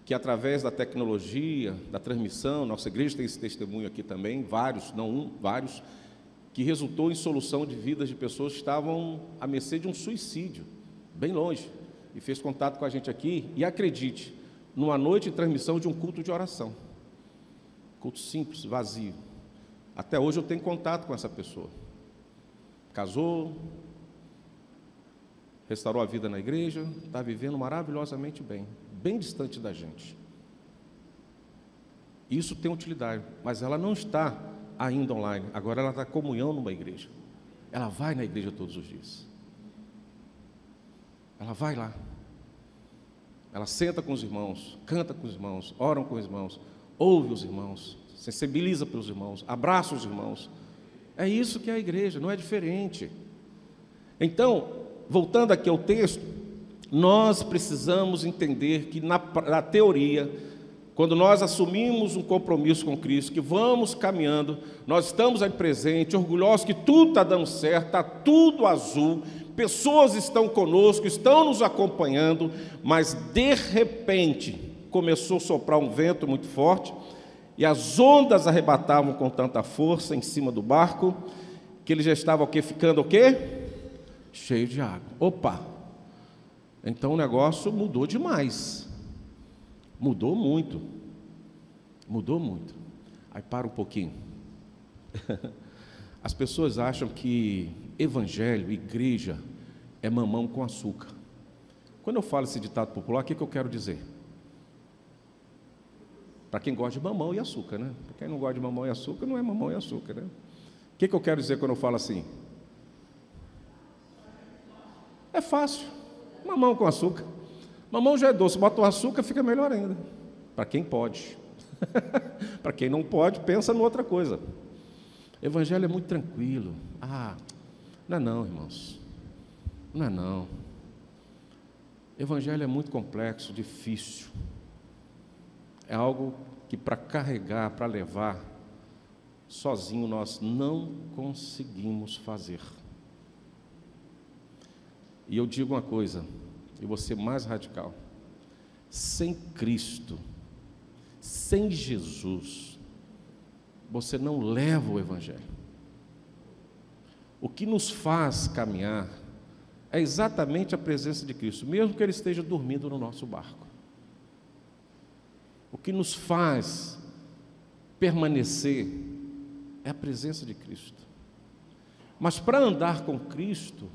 que, através da tecnologia, da transmissão, nossa igreja tem esse testemunho aqui também, vários, não um, vários, que resultou em solução de vidas de pessoas que estavam à mercê de um suicídio, bem longe, e fez contato com a gente aqui, e acredite, numa noite de transmissão de um culto de oração, culto simples, vazio. Até hoje eu tenho contato com essa pessoa. Casou, restaurou a vida na igreja, está vivendo maravilhosamente bem, bem distante da gente. Isso tem utilidade, mas ela não está ainda online. Agora ela está em comunhão numa igreja. Ela vai na igreja todos os dias. Ela vai lá. Ela senta com os irmãos, canta com os irmãos, ora com os irmãos, ouve os irmãos, sensibiliza pelos irmãos, abraça os irmãos. É isso que é a igreja, não é diferente. Então, voltando aqui ao texto, nós precisamos entender que na teoria, quando nós assumimos um compromisso com Cristo, que vamos caminhando, nós estamos aí presente, orgulhosos que tudo está dando certo, está tudo azul, pessoas estão conosco, estão nos acompanhando, mas de repente começou a soprar um vento muito forte, e as ondas arrebatavam com tanta força em cima do barco, que ele já estava ficando o quê? Cheio de água. Opa! Então o negócio mudou demais. Mudou muito. Mudou muito. Aí para um pouquinho. As pessoas acham que evangelho, igreja, é mamão com açúcar. Quando eu falo esse ditado popular, o que eu quero dizer? Para quem gosta de mamão e açúcar, né? Para quem não gosta de mamão e açúcar, não é mamão e açúcar, né? O que eu quero dizer quando eu falo assim? É fácil. Mamão com açúcar. Mamão já é doce, bota o açúcar, fica melhor ainda. Para quem pode. Para quem não pode, pensa em outra coisa. Evangelho é muito tranquilo. Não é não, irmãos. Não é não. Evangelho é muito complexo, difícil. É algo que para carregar, para levar, sozinho nós não conseguimos fazer. E eu digo uma coisa, e vou ser mais radical: sem Cristo, sem Jesus, você não leva o Evangelho. O que nos faz caminhar é exatamente a presença de Cristo, mesmo que Ele esteja dormindo no nosso barco. O que nos faz permanecer é a presença de Cristo. Mas para andar com Cristo,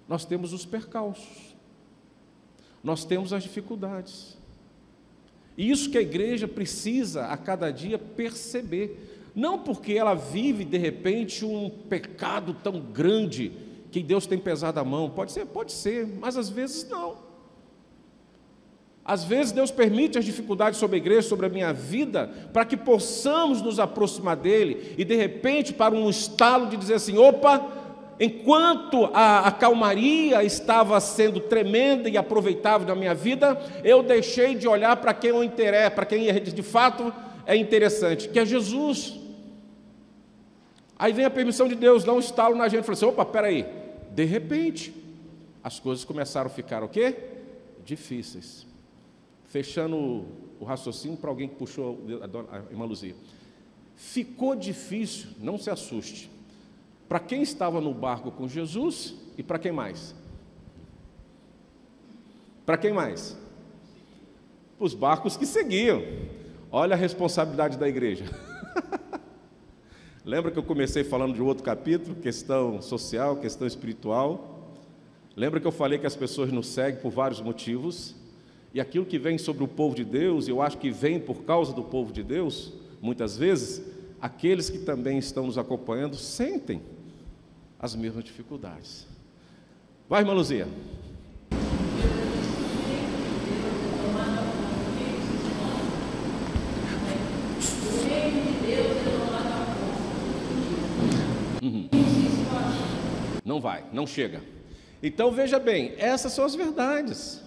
nós temos os percalços, nós temos as dificuldades. E isso que a igreja precisa a cada dia perceber. Não porque ela vive de repente um pecado tão grande que Deus tem pesado a mão. Pode ser, mas às vezes não. Às vezes Deus permite as dificuldades sobre a igreja, sobre a minha vida, para que possamos nos aproximar dEle e de repente para um estalo de dizer assim, opa, enquanto a calmaria estava sendo tremenda e aproveitável na minha vida, eu deixei de olhar para quem eu interessa, para quem de fato é interessante, que é Jesus. Aí vem a permissão de Deus, dá um estalo na gente, fala assim, opa, peraí, de repente, as coisas começaram a ficar o quê? Difíceis. Fechando o raciocínio para alguém que puxou a irmã Luzia. Ficou difícil, não se assuste, para quem estava no barco com Jesus e para quem mais? Para quem mais? Os barcos que seguiam. Olha a responsabilidade da igreja. Lembra que eu comecei falando de outro capítulo, questão social, questão espiritual? Lembra que eu falei que as pessoas nos seguem por vários motivos? E aquilo que vem sobre o povo de Deus, eu acho que vem por causa do povo de Deus, muitas vezes, aqueles que também estão nos acompanhando sentem as mesmas dificuldades. Vai, irmã Luzia. Não vai, não chega. Então veja bem, essas são as verdades.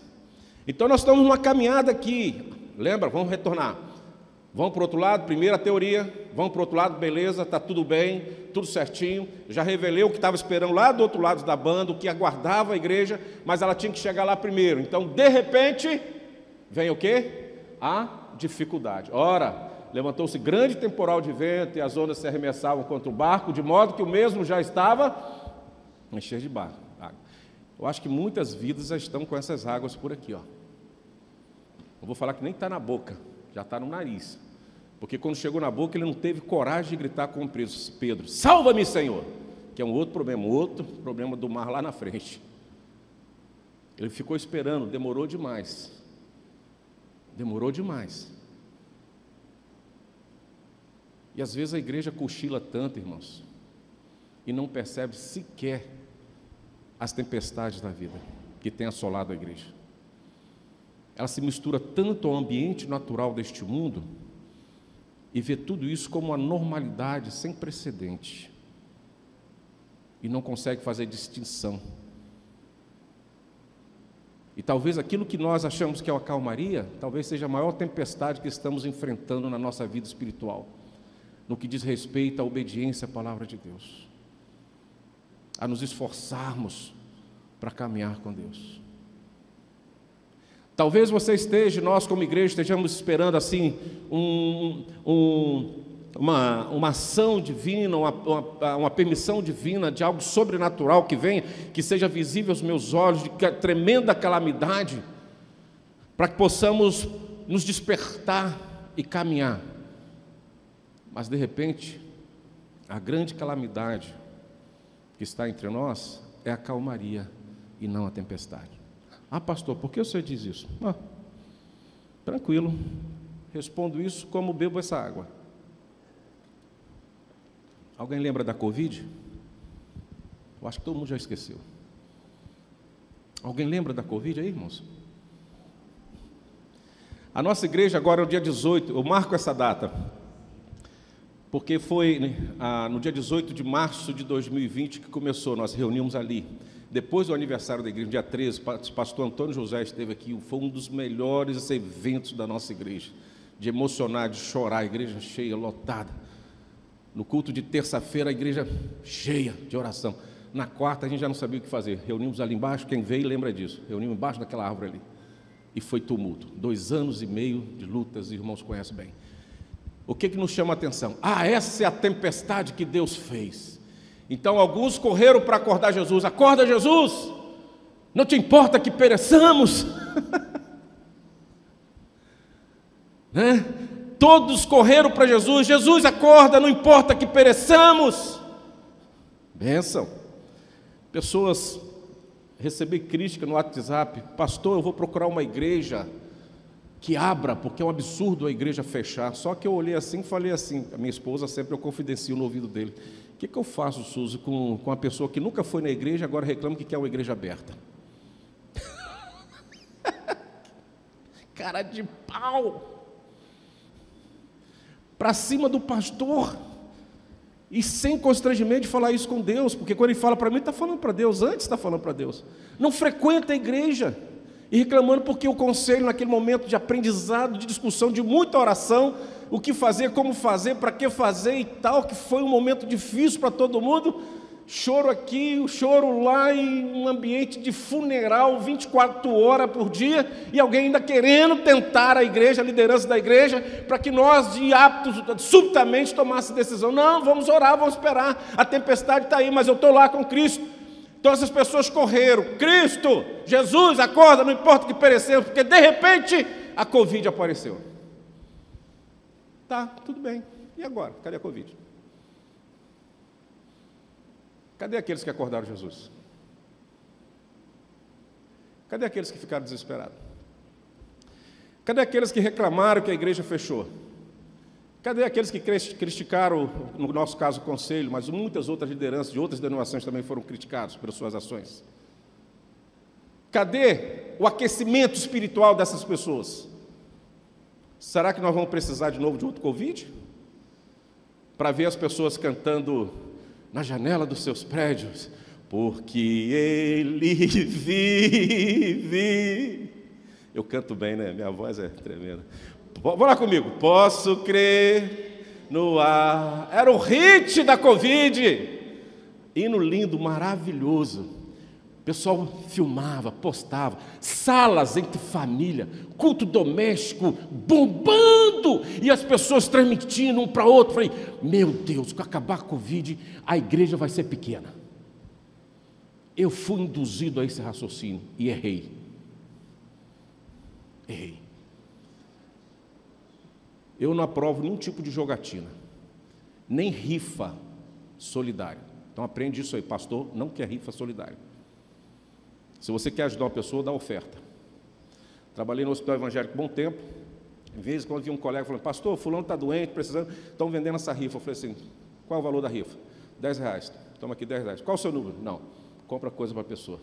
Então nós estamos numa caminhada aqui. Lembra? Vamos retornar. Vamos para o outro lado, primeiro a teoria, vamos para o outro lado, beleza, está tudo bem, tudo certinho. Já revelei o que estava esperando lá do outro lado da banda, o que aguardava a igreja, mas ela tinha que chegar lá primeiro. Então, de repente, vem o quê? A dificuldade. Ora, levantou-se grande temporal de vento e as ondas se arremessavam contra o barco, de modo que o mesmo já estava encher de água. Eu acho que muitas vidas já estão com essas águas por aqui, ó. Eu vou falar que nem está na boca, já está no nariz. Porque quando chegou na boca, ele não teve coragem de gritar com Pedro, salva-me, Senhor! Que é um outro problema do mar lá na frente. Ele ficou esperando, demorou demais. Demorou demais. E às vezes a igreja cochila tanto, irmãos, e não percebe sequer as tempestades da vida que tem assolado a igreja. Ela se mistura tanto ao ambiente natural deste mundo e vê tudo isso como uma normalidade sem precedente e não consegue fazer distinção. E talvez aquilo que nós achamos que é uma calmaria, talvez seja a maior tempestade que estamos enfrentando na nossa vida espiritual, no que diz respeito à obediência à palavra de Deus, a nos esforçarmos para caminhar com Deus. Talvez você esteja, nós como igreja estejamos esperando assim uma ação divina, uma permissão divina de algo sobrenatural que venha, que seja visível aos meus olhos, de tremenda calamidade, para que possamos nos despertar e caminhar. Mas de repente, a grande calamidade que está entre nós é a calmaria e não a tempestade. Ah, pastor, por que o senhor diz isso? Tranquilo, respondo isso como bebo essa água. Alguém lembra da Covid? Eu acho que todo mundo já esqueceu. Alguém lembra da Covid aí, irmãos? A nossa igreja agora é o dia 18, eu marco essa data, porque foi no dia 18 de março de 2020 que começou, nós reunimos ali. Depois do aniversário da igreja, no dia 13, o pastor Antônio José esteve aqui, foi um dos melhores eventos da nossa igreja, de emocionar, de chorar, a igreja cheia, lotada. No culto de terça-feira, a igreja cheia de oração. Na quarta, a gente já não sabia o que fazer, reunimos ali embaixo, quem veio lembra disso, reunimos embaixo daquela árvore ali, e foi tumulto, 2 anos e meio de lutas, os irmãos conhecem bem. O que nos chama a atenção? Essa é a tempestade que Deus fez. Então alguns correram para acordar Jesus. Acorda, Jesus! Não te importa que pereçamos? Né? Todos correram para Jesus. Jesus, acorda, não importa que pereçamos. Bênção. Pessoas, recebi crítica no WhatsApp: pastor, eu vou procurar uma igreja que abra, porque é um absurdo a igreja fechar. Só que eu olhei assim e falei assim, a minha esposa sempre eu confidencio no ouvido dele: o que eu faço, Suzy, com uma pessoa que nunca foi na igreja, agora reclama que quer uma igreja aberta? Cara de pau! Para cima do pastor, e sem constrangimento de falar isso com Deus, porque quando ele fala para mim, está falando para Deus, antes está falando para Deus. Não frequenta a igreja, e reclamando porque o conselho, naquele momento de aprendizado, de discussão, de muita oração, o que fazer, como fazer, para que fazer e tal, que foi um momento difícil para todo mundo, choro aqui, o choro lá, em um ambiente de funeral, 24 horas por dia, e alguém ainda querendo tentar a igreja, a liderança da igreja, para que nós, de aptos, subitamente tomasse decisão. Não, vamos orar, vamos esperar, a tempestade está aí, mas eu estou lá com Cristo. Então essas pessoas correram: Cristo, Jesus, acorda, não importa que perecemos, porque de repente a Covid apareceu. Tá, tudo bem, e agora? Cadê a Covid? Cadê aqueles que acordaram Jesus? Cadê aqueles que ficaram desesperados? Cadê aqueles que reclamaram que a igreja fechou? Cadê aqueles que criticaram, no nosso caso, o conselho, mas muitas outras lideranças de outras denominações também foram criticados pelas suas ações? Cadê o aquecimento espiritual dessas pessoas? Será que nós vamos precisar de novo de outro Covid? Para ver as pessoas cantando na janela dos seus prédios: porque Ele vive. Eu canto bem, né? Minha voz é tremenda. Vamos lá comigo. Posso crer no ar. Era o hit da Covid. Hino lindo, maravilhoso. O pessoal filmava, postava. Salas entre família, culto doméstico bombando, e as pessoas transmitindo um para outro. Falei: meu Deus, quando acabar a Covid, a igreja vai ser pequena. Eu fui induzido a esse raciocínio e errei. Eu não aprovo nenhum tipo de jogatina, nem rifa solidária. Então aprende isso aí, pastor não quer rifa solidária. Se você quer ajudar uma pessoa, dá oferta. Trabalhei no hospital evangélico bom tempo. Às vezes, quando vi um colega falando: pastor, fulano está doente, precisando, estão vendendo essa rifa. Eu falei assim: qual é o valor da rifa? R$10. Toma aqui R$10. Qual o seu número? Não, compra coisa para a pessoa.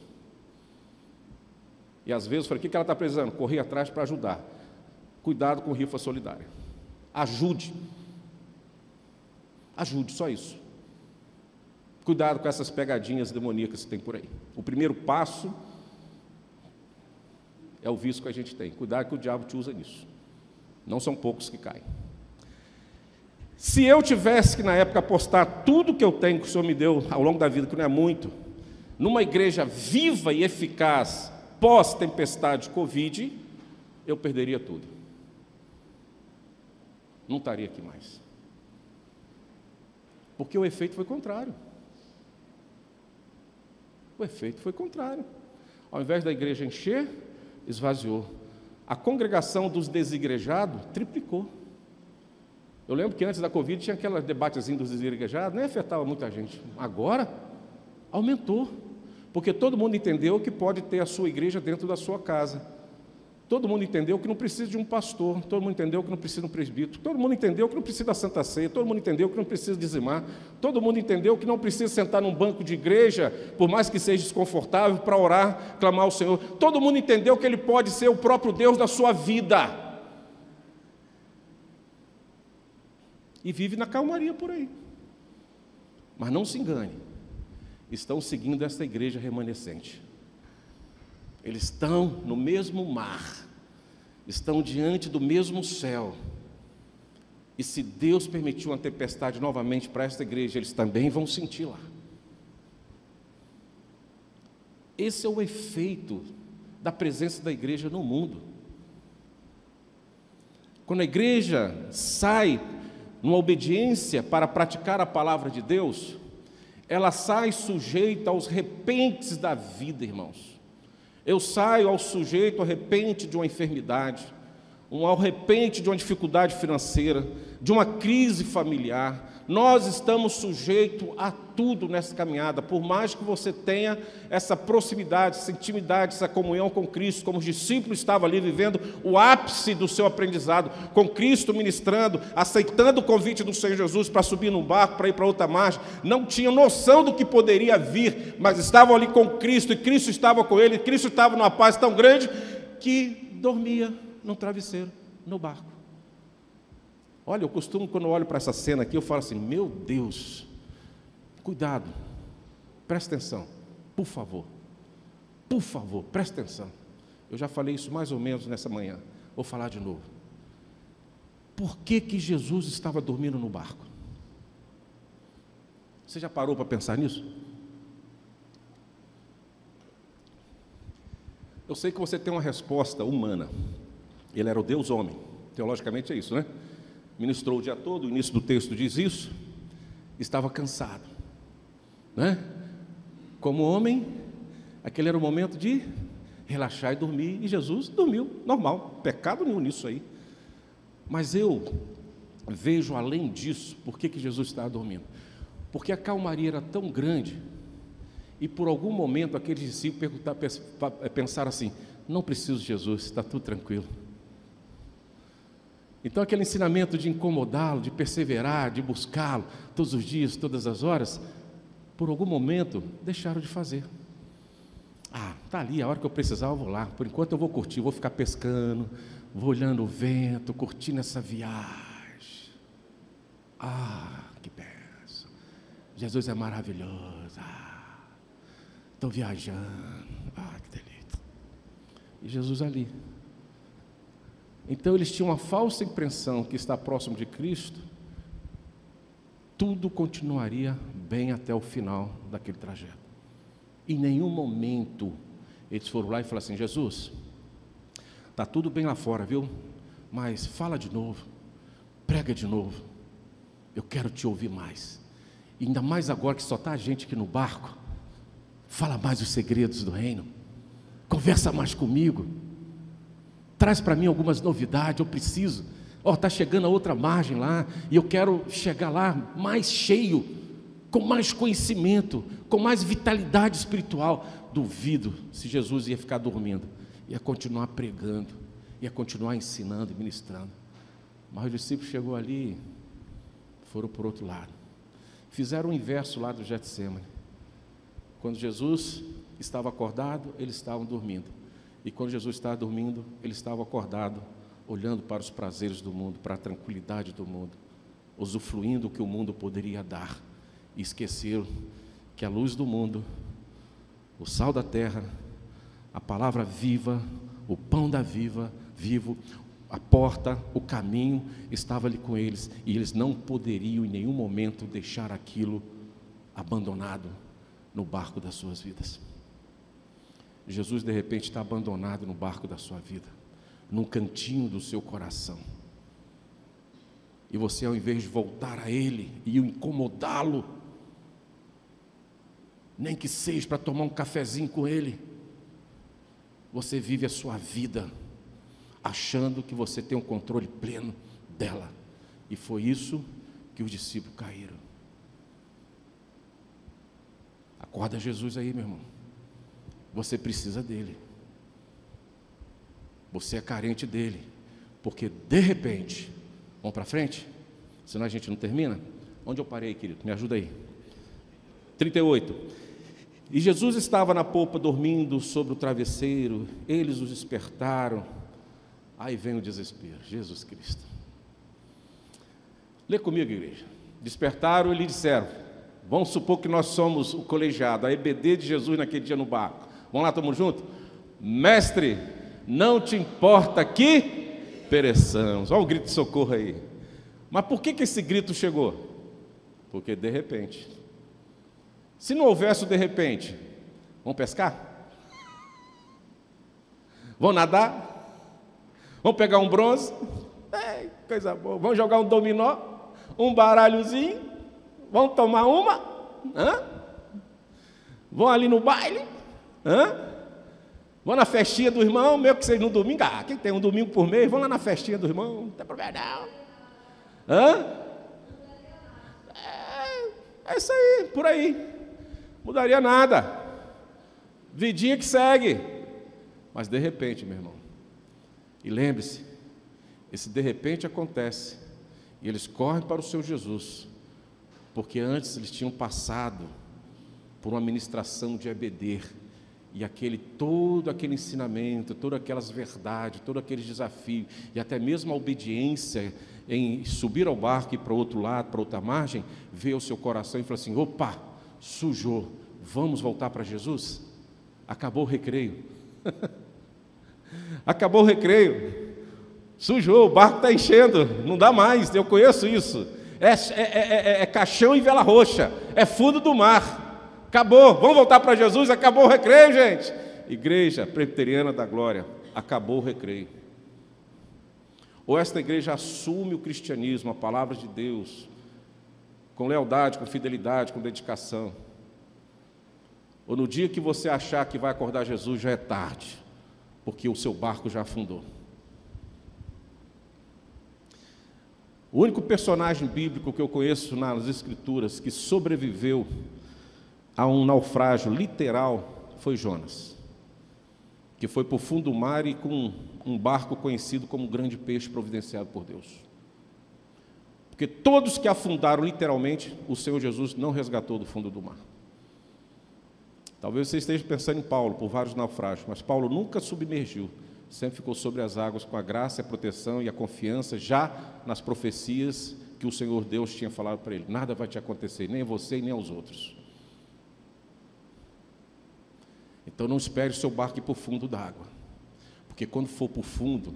E às vezes eu falei: o que ela está precisando? Corri atrás para ajudar. Cuidado com rifa solidária. Ajude, só isso. Cuidado com essas pegadinhas demoníacas que tem por aí. O primeiro passo é o vício que a gente tem. Cuidado que o diabo te usa nisso. Não são poucos que caem. Se eu tivesse que na época apostar tudo que eu tenho, que o Senhor me deu ao longo da vida, que não é muito, numa igreja viva e eficaz pós-tempestade Covid, eu perderia tudo. Não estaria aqui mais. Porque o efeito foi contrário. O efeito foi contrário. Ao invés da igreja encher, esvaziou. A congregação dos desigrejados triplicou. Eu lembro que antes da Covid tinha aquele debatezinho dos desigrejados, nem afetava muita gente. Agora, aumentou. Porque todo mundo entendeu que pode ter a sua igreja dentro da sua casa. Todo mundo entendeu que não precisa de um pastor, todo mundo entendeu que não precisa de um presbítero, todo mundo entendeu que não precisa da Santa Ceia, todo mundo entendeu que não precisa dizimar, todo mundo entendeu que não precisa sentar num banco de igreja, por mais que seja desconfortável, para orar, clamar ao Senhor. Todo mundo entendeu que Ele pode ser o próprio Deus da sua vida. E vive na calmaria por aí. Mas não se engane, estão seguindo esta igreja remanescente. Eles estão no mesmo mar, estão diante do mesmo céu. E se Deus permitir uma tempestade novamente para esta igreja, eles também vão sentir lá. Esse é o efeito da presença da igreja no mundo. Quando a igreja sai numa obediência para praticar a palavra de Deus, ela sai sujeita aos repentes da vida, irmãos. Eu saio ao sujeito ao repente de uma enfermidade, ao repente de uma dificuldade financeira, de uma crise familiar. Nós estamos sujeitos a tudo nessa caminhada, por mais que você tenha essa proximidade, essa intimidade, essa comunhão com Cristo, como os discípulos estavam ali vivendo o ápice do seu aprendizado, com Cristo ministrando, aceitando o convite do Senhor Jesus para subir num barco, para ir para outra margem, não tinham noção do que poderia vir, mas estavam ali com Cristo, e Cristo estava com ele, e Cristo estava numa paz tão grande, que dormia num travesseiro, no barco. Olha, eu costumo, quando eu olho para essa cena aqui, eu falo assim, meu Deus, cuidado, presta atenção, por favor, presta atenção. Eu já falei isso mais ou menos nessa manhã, vou falar de novo. Por que que Jesus estava dormindo no barco? Você já parou para pensar nisso? Eu sei que você tem uma resposta humana. Ele era o Deus homem, teologicamente é isso, né? Ministrou o dia todo, o início do texto diz isso, estava cansado, né? Como homem, aquele era o momento de relaxar e dormir, e Jesus dormiu, normal, pecado nenhum nisso aí. Mas eu vejo além disso, por que Jesus estava dormindo? Porque a calmaria era tão grande, e por algum momento aqueles discípulos pensaram assim, não preciso de Jesus, está tudo tranquilo. Então aquele ensinamento de incomodá-lo, de perseverar, de buscá-lo todos os dias, todas as horas, por algum momento deixaram de fazer. Está ali, a hora que eu precisar eu vou lá, por enquanto eu vou curtir, vou ficar pescando, vou olhando o vento, curtindo essa viagem. Que bênção, Jesus é maravilhoso, estou viajando, que delícia. E Jesus ali. Então eles tinham uma falsa impressão que está próximo de Cristo, tudo continuaria bem até o final daquele trajeto. Em nenhum momento eles foram lá e falaram assim, Jesus, está tudo bem lá fora, viu? Mas fala de novo, prega de novo, eu quero te ouvir mais. E ainda mais agora que só está a gente aqui no barco, fala mais os segredos do reino, conversa mais comigo. Traz para mim algumas novidades, eu preciso. Está chegando a outra margem lá, e eu quero chegar lá mais cheio, com mais conhecimento, com mais vitalidade espiritual. Duvido se Jesus ia ficar dormindo, ia continuar pregando, ia continuar ensinando e ministrando. Mas os discípulos chegou ali, foram por outro lado. Fizeram o inverso lá do Getsemane. Quando Jesus estava acordado, eles estavam dormindo. E quando Jesus estava dormindo, ele estava acordado, olhando para os prazeres do mundo, para a tranquilidade do mundo, usufruindo o que o mundo poderia dar, e esqueceram que a luz do mundo, o sal da terra, a palavra viva, o pão da vivo, a porta, o caminho, estava ali com eles, e eles não poderiam em nenhum momento deixar aquilo abandonado no barco das suas vidas. Jesus de repente está abandonado no barco da sua vida, num cantinho do seu coração, e você, ao invés de voltar a Ele e incomodá-lo, nem que seja para tomar um cafezinho com Ele, você vive a sua vida achando que você tem um controle pleno dela, e foi isso que os discípulos caíram. Acorda Jesus aí, meu irmão. Você precisa dele, você é carente dele, porque de repente, vamos para frente, senão a gente não termina. Onde eu parei, querido? Me ajuda aí. 38. E Jesus estava na polpa dormindo sobre o travesseiro, eles os despertaram. Aí vem o desespero, Jesus Cristo. Lê comigo, igreja. Despertaram e lhe disseram, vamos supor que nós somos o colegiado, a EBD de Jesus naquele dia no barco. Vamos lá, estamos juntos? Mestre, não te importa que pereçamos. Olha o grito de socorro aí. Mas por que esse grito chegou? Porque de repente. Se não houvesse o de repente, vamos pescar? Vamos nadar? Vamos pegar um bronze? Coisa boa. Vamos jogar um dominó? Um baralhozinho? Vão tomar uma? Hã? Vão ali no baile? Hã? Vão na festinha do irmão, mesmo que seja no domingo. Ah, quem tem um domingo por mês, vão lá na festinha do irmão, não tem problema não. Hã? É isso aí, por aí. Mudaria nada. Vidinha que segue. Mas de repente, meu irmão, e lembre-se, esse de repente acontece, e eles correm para o seu Jesus, porque antes eles tinham passado por uma ministração de EBD, e todo aquele ensinamento, todas aquelas verdades, todos aqueles desafios, e até mesmo a obediência em subir ao barco e ir para o outro lado, para outra margem, veio ao seu coração e falou assim: opa, sujou, vamos voltar para Jesus? Acabou o recreio. Acabou o recreio. Sujou, o barco está enchendo, não dá mais, eu conheço isso. É caixão e vela roxa, é fundo do mar. Acabou, vamos voltar para Jesus, acabou o recreio, gente. Igreja Presbiteriana da Glória, acabou o recreio. Ou esta igreja assume o cristianismo, a palavra de Deus, com lealdade, com fidelidade, com dedicação. Ou no dia que você achar que vai acordar Jesus, já é tarde, porque o seu barco já afundou. O único personagem bíblico que eu conheço nas Escrituras que sobreviveu a um naufrágio literal foi Jonas, que foi para o fundo do mar e com um barco conhecido como grande peixe providenciado por Deus. Porque todos que afundaram literalmente, o Senhor Jesus não resgatou do fundo do mar. Talvez você esteja pensando em Paulo, por vários naufrágios, mas Paulo nunca submergiu, sempre ficou sobre as águas com a graça, a proteção e a confiança, já nas profecias que o Senhor Deus tinha falado para ele: nada vai te acontecer, nem a você e nem aos outros. Então não espere o seu barco ir para o fundo da água, porque quando for para o fundo,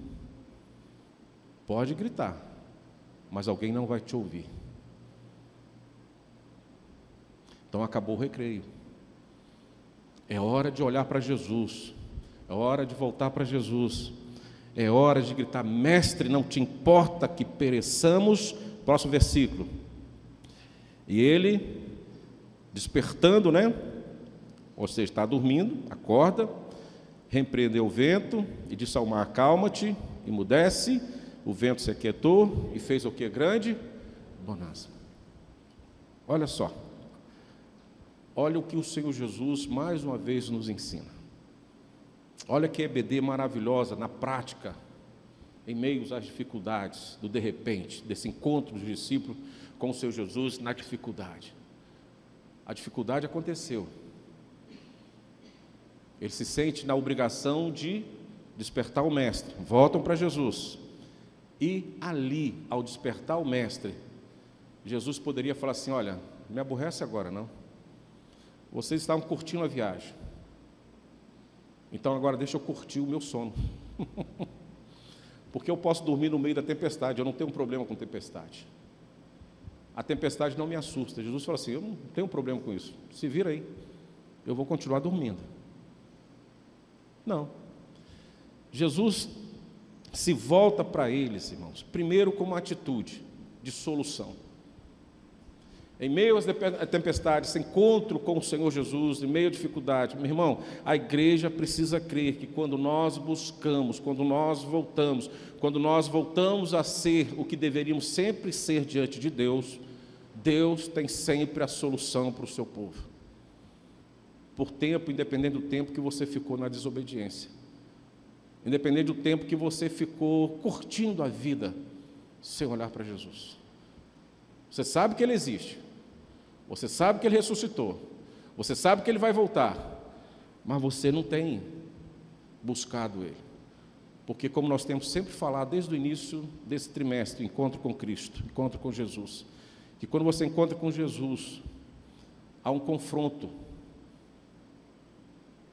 pode gritar, mas alguém não vai te ouvir. Então acabou o recreio. É hora de olhar para Jesus, é hora de voltar para Jesus, é hora de gritar: mestre, não te importa que pereçamos. Próximo versículo. E ele, despertando, ou seja, está dormindo, acorda, repreendeu o vento e disse ao mar: acalma-te, emudece. O vento se aquietou e fez o que? Grande bonança. Olha só, olha o que o Senhor Jesus mais uma vez nos ensina. Olha que EBD maravilhosa na prática, em meio às dificuldades, do de repente, desse encontro dos discípulos com o Senhor Jesus na dificuldade. A dificuldade aconteceu. Ele se sente na obrigação de despertar o mestre. Voltam para Jesus. E ali, ao despertar o mestre, Jesus poderia falar assim: olha, me aborrece agora não. Vocês estavam curtindo a viagem. Então agora deixa eu curtir o meu sono. Porque eu posso dormir no meio da tempestade, eu não tenho um problema com tempestade. A tempestade não me assusta. Jesus falou assim: eu não tenho problema com isso. Se vira aí, eu vou continuar dormindo. Não. Jesus se volta para eles, irmãos, primeiro com uma atitude de solução. Em meio às tempestades, esse encontro com o Senhor Jesus, em meio à dificuldade, meu irmão, a igreja precisa crer que quando nós buscamos, quando nós voltamos a ser o que deveríamos sempre ser diante de Deus, Deus tem sempre a solução para o seu povo. Por tempo, independente do tempo que você ficou na desobediência, independente do tempo que você ficou curtindo a vida sem olhar para Jesus. Você sabe que Ele existe, você sabe que Ele ressuscitou, você sabe que Ele vai voltar, mas você não tem buscado Ele. Porque, como nós temos sempre falado desde o início desse trimestre, encontro com Cristo, encontro com Jesus, que quando você encontra com Jesus, há um confronto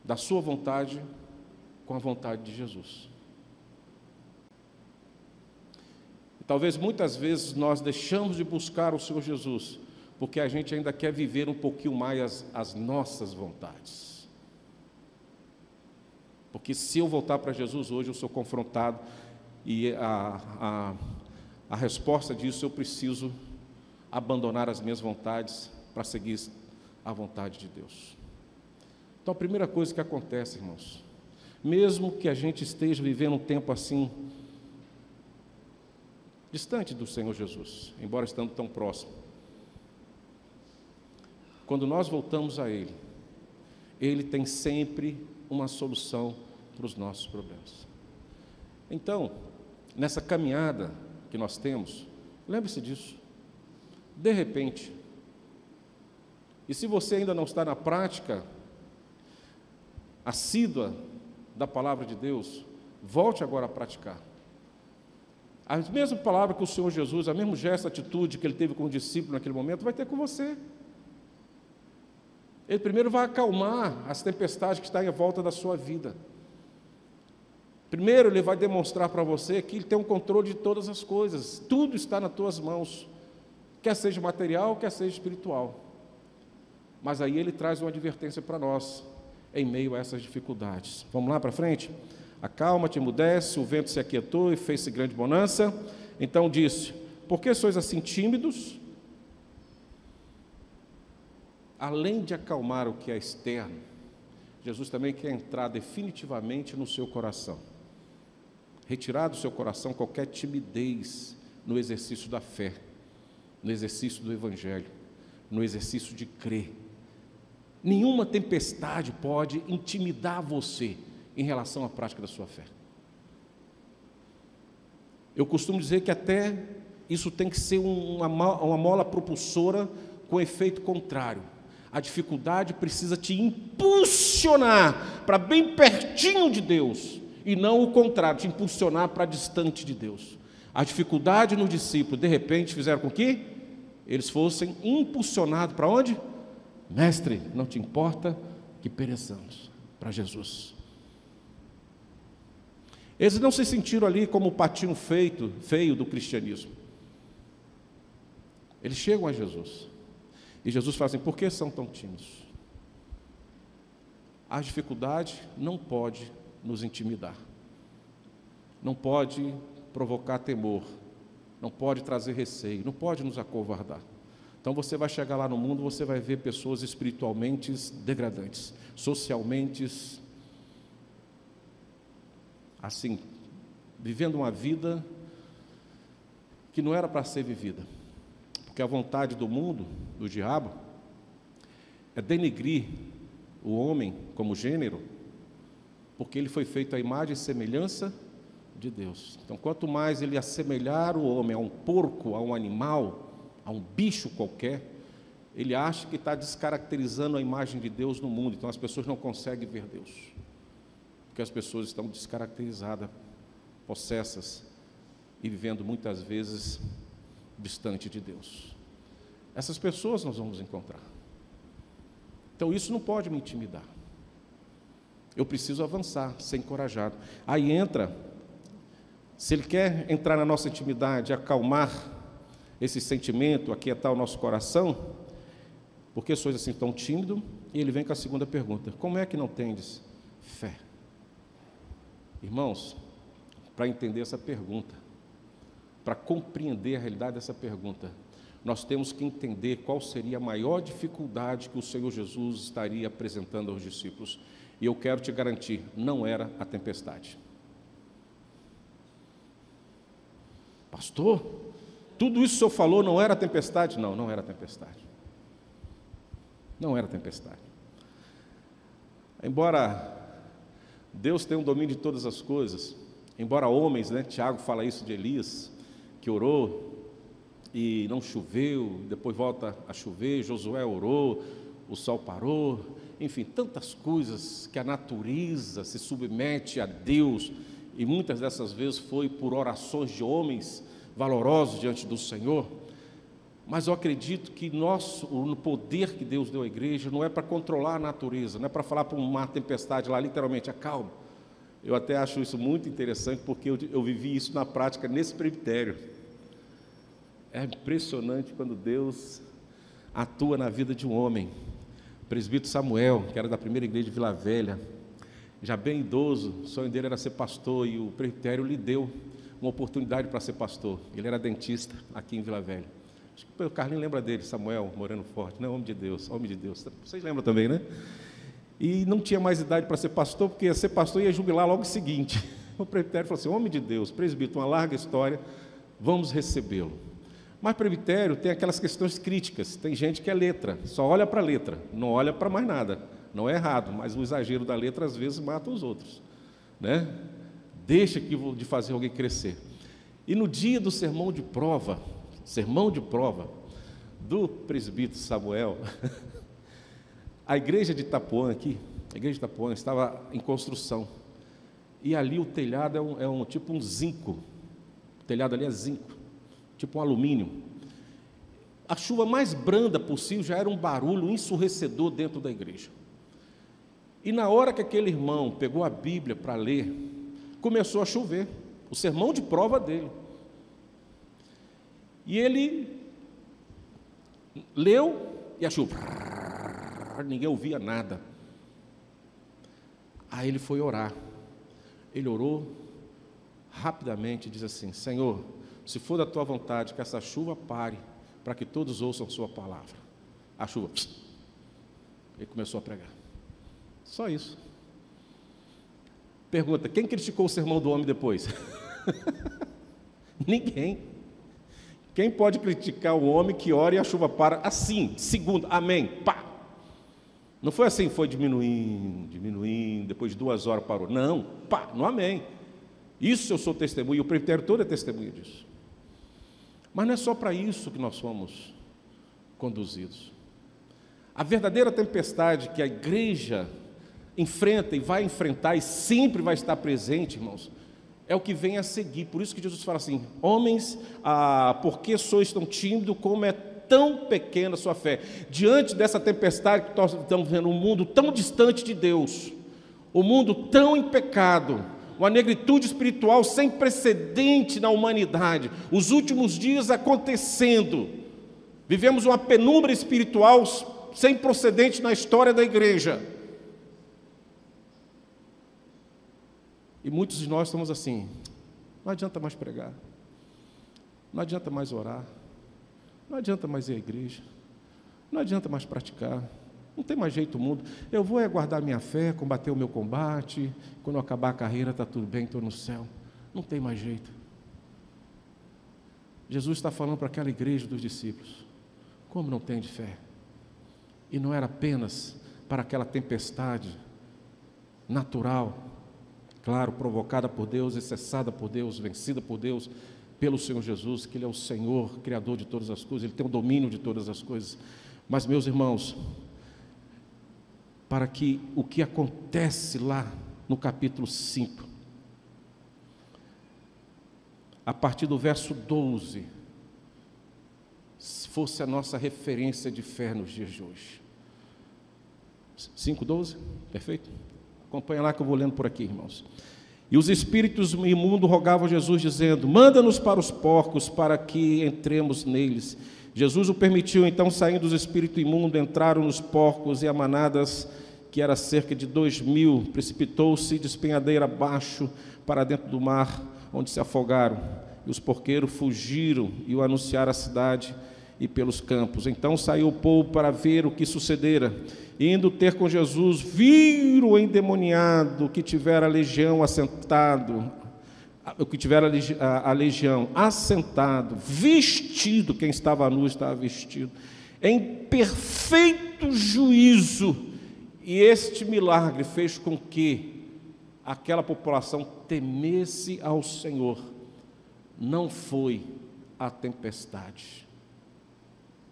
da sua vontade com a vontade de Jesus. E talvez muitas vezes nós deixamos de buscar o Senhor Jesus, porque a gente ainda quer viver um pouquinho mais as nossas vontades. Porque se eu voltar para Jesus hoje, eu sou confrontado, e a resposta disso eu preciso abandonar as minhas vontades para seguir a vontade de Deus. Então, a primeira coisa que acontece, irmãos, mesmo que a gente esteja vivendo um tempo assim, distante do Senhor Jesus, embora estando tão próximo, quando nós voltamos a Ele, Ele tem sempre uma solução para os nossos problemas. Então, nessa caminhada que nós temos, lembre-se disso, de repente, e se você ainda não está na prática assídua da palavra de Deus, volte agora a praticar. A mesma palavra que o Senhor Jesus, a mesmo gesto, atitude que Ele teve com o discípulo naquele momento, vai ter com você. Ele primeiro vai acalmar as tempestades que estão em volta da sua vida. Primeiro Ele vai demonstrar para você que Ele tem um controle de todas as coisas, tudo está nas tuas mãos, quer seja material, quer seja espiritual. Mas aí Ele traz uma advertência para nós, em meio a essas dificuldades. Vamos lá para frente? Acalma-te, emudece, o vento se aquietou e fez-se grande bonança. Então disse: por que sois assim tímidos? Além de acalmar o que é externo, Jesus também quer entrar definitivamente no seu coração. Retirar do seu coração qualquer timidez no exercício da fé, no exercício do Evangelho, no exercício de crer. Nenhuma tempestade pode intimidar você em relação à prática da sua fé. Eu costumo dizer que até isso tem que ser uma mola propulsora com efeito contrário. A dificuldade precisa te impulsionar para bem pertinho de Deus, e não o contrário, te impulsionar para distante de Deus. A dificuldade no discípulo, de repente, fizeram com que eles fossem impulsionados para onde? Mestre, não te importa que pereçamos, para Jesus. Eles não se sentiram ali como o patinho feio do cristianismo. Eles chegam a Jesus. E Jesus fala assim: por que são tão tímidos? A dificuldade não pode nos intimidar. Não pode provocar temor. Não pode trazer receio. Não pode nos acovardar. Então você vai chegar lá no mundo, você vai ver pessoas espiritualmente degradantes, socialmente assim, vivendo uma vida que não era para ser vivida. Porque a vontade do mundo, do diabo, é denegrir o homem como gênero, porque ele foi feito à imagem e semelhança de Deus. Então, quanto mais ele assemelhar o homem a um porco, a um animal, a um bicho qualquer, ele acha que está descaracterizando a imagem de Deus no mundo. Então as pessoas não conseguem ver Deus, porque as pessoas estão descaracterizadas, possessas e vivendo muitas vezes distante de Deus. Essas pessoas nós vamos encontrar. Então isso não pode me intimidar. Eu preciso avançar, ser encorajado. Aí entra, se ele quer entrar na nossa intimidade, acalmar esse sentimento, aquietar o nosso coração, por que sois assim tão tímido? E ele vem com a segunda pergunta: como é que não tendes fé? Irmãos, para entender essa pergunta, para compreender a realidade dessa pergunta, nós temos que entender qual seria a maior dificuldade que o Senhor Jesus estaria apresentando aos discípulos. E eu quero te garantir, não era a tempestade. Pastor, tudo isso que o senhor falou não era tempestade? Não, não era tempestade. Não era tempestade. Embora Deus tenha um domínio de todas as coisas, embora homens, Tiago fala isso de Elias, que orou e não choveu, depois volta a chover, Josué orou, o sol parou, enfim, tantas coisas que a natureza se submete a Deus, e muitas dessas vezes foi por orações de homens valorosos diante do Senhor. Mas eu acredito que o poder que Deus deu à igreja não é para controlar a natureza, não é para falar para uma tempestade lá, literalmente, acalma. Eu até acho isso muito interessante, porque eu vivi isso na prática nesse presbitério. É impressionante quando Deus atua na vida de um homem. O presbítero Samuel, que era da primeira igreja de Vila Velha, já bem idoso, o sonho dele era ser pastor, e o presbitério lhe deu uma oportunidade para ser pastor. Ele era dentista aqui em Vila Velha. Acho que o Carlinhos lembra dele, Samuel Moreno Forte, né? Homem de Deus, homem de Deus. Vocês lembram também, né? E não tinha mais idade para ser pastor, porque ia ser pastor e ia jubilar logo o seguinte. O presbitério falou assim: homem de Deus, presbítero, uma larga história, vamos recebê-lo. Mas presbitério tem aquelas questões críticas, tem gente que é letra, só olha para a letra, não olha para mais nada. Não é errado, mas o exagero da letra às vezes mata os outros, né? Deixa de fazer alguém crescer. E no dia do sermão de prova do presbítero Samuel, a igreja de Itapuã aqui, a igreja de Itapuã estava em construção. E ali o telhado é tipo um zinco. O telhado ali é zinco, tipo um alumínio. A chuva mais branda possível já era um barulho ensurdecedor dentro da igreja. E na hora que aquele irmão pegou a Bíblia para ler, começou a chover, o sermão de prova dele. E ele leu e a chuva, ninguém ouvia nada. Aí ele foi orar. Ele orou rapidamente e diz assim: Senhor, se for da tua vontade que essa chuva pare, para que todos ouçam sua palavra. A chuva, ele começou a pregar. Só isso. Pergunta: quem criticou o sermão do homem depois? Ninguém. Quem pode criticar o homem que ora e a chuva para assim, segundo, amém, pá. Não foi assim, foi diminuindo, depois de 2 horas parou. Não, pá, no amém. Isso eu sou testemunha, e o presbitério todo é testemunha disso. Mas não é só para isso que nós fomos conduzidos. A verdadeira tempestade que a igreja enfrenta e vai enfrentar e sempre vai estar presente, irmãos, é o que vem a seguir. Por isso que Jesus fala assim: homens, por que sois tão tímidos, como é tão pequena a sua fé? Diante dessa tempestade que nós estamos vendo, um mundo tão distante de Deus, um mundo tão em pecado, uma negritude espiritual sem precedente na humanidade, os últimos dias acontecendo, vivemos uma penumbra espiritual sem precedente na história da igreja. E muitos de nós estamos assim: não adianta mais pregar, não adianta mais orar, não adianta mais ir à igreja, não adianta mais praticar, não tem mais jeito o mundo. Eu vou guardar minha fé, combater o meu combate, quando eu acabar a carreira está tudo bem, estou no céu. Não tem mais jeito. Jesus está falando para aquela igreja dos discípulos: como não tem de fé? E não era apenas para aquela tempestade natural, claro, provocada por Deus e cessada por Deus, vencida por Deus, pelo Senhor Jesus, que Ele é o Senhor, Criador de todas as coisas, Ele tem o domínio de todas as coisas. Mas, meus irmãos, para que o que acontece lá no capítulo 5, a partir do verso 12, fosse a nossa referência de fé nos dias de hoje. 5:12, perfeito? Acompanha lá que eu vou lendo por aqui, irmãos. E os espíritos imundos rogavam a Jesus, dizendo: manda-nos para os porcos, para que entremos neles. Jesus o permitiu. Então, saindo os espíritos imundos, entraram nos porcos, e a manadas, que era cerca de 2.000, precipitou-se de despenhadeira abaixo para dentro do mar, onde se afogaram. E os porqueiros fugiram e o anunciaram à cidade e pelos campos. Então saiu o povo para ver o que sucedera. Indo ter com Jesus, viram o endemoniado que tivera a legião assentado, assentado, vestido, quem estava nu estava vestido, em perfeito juízo. E este milagre fez com que aquela população temesse ao Senhor. Não foi a tempestade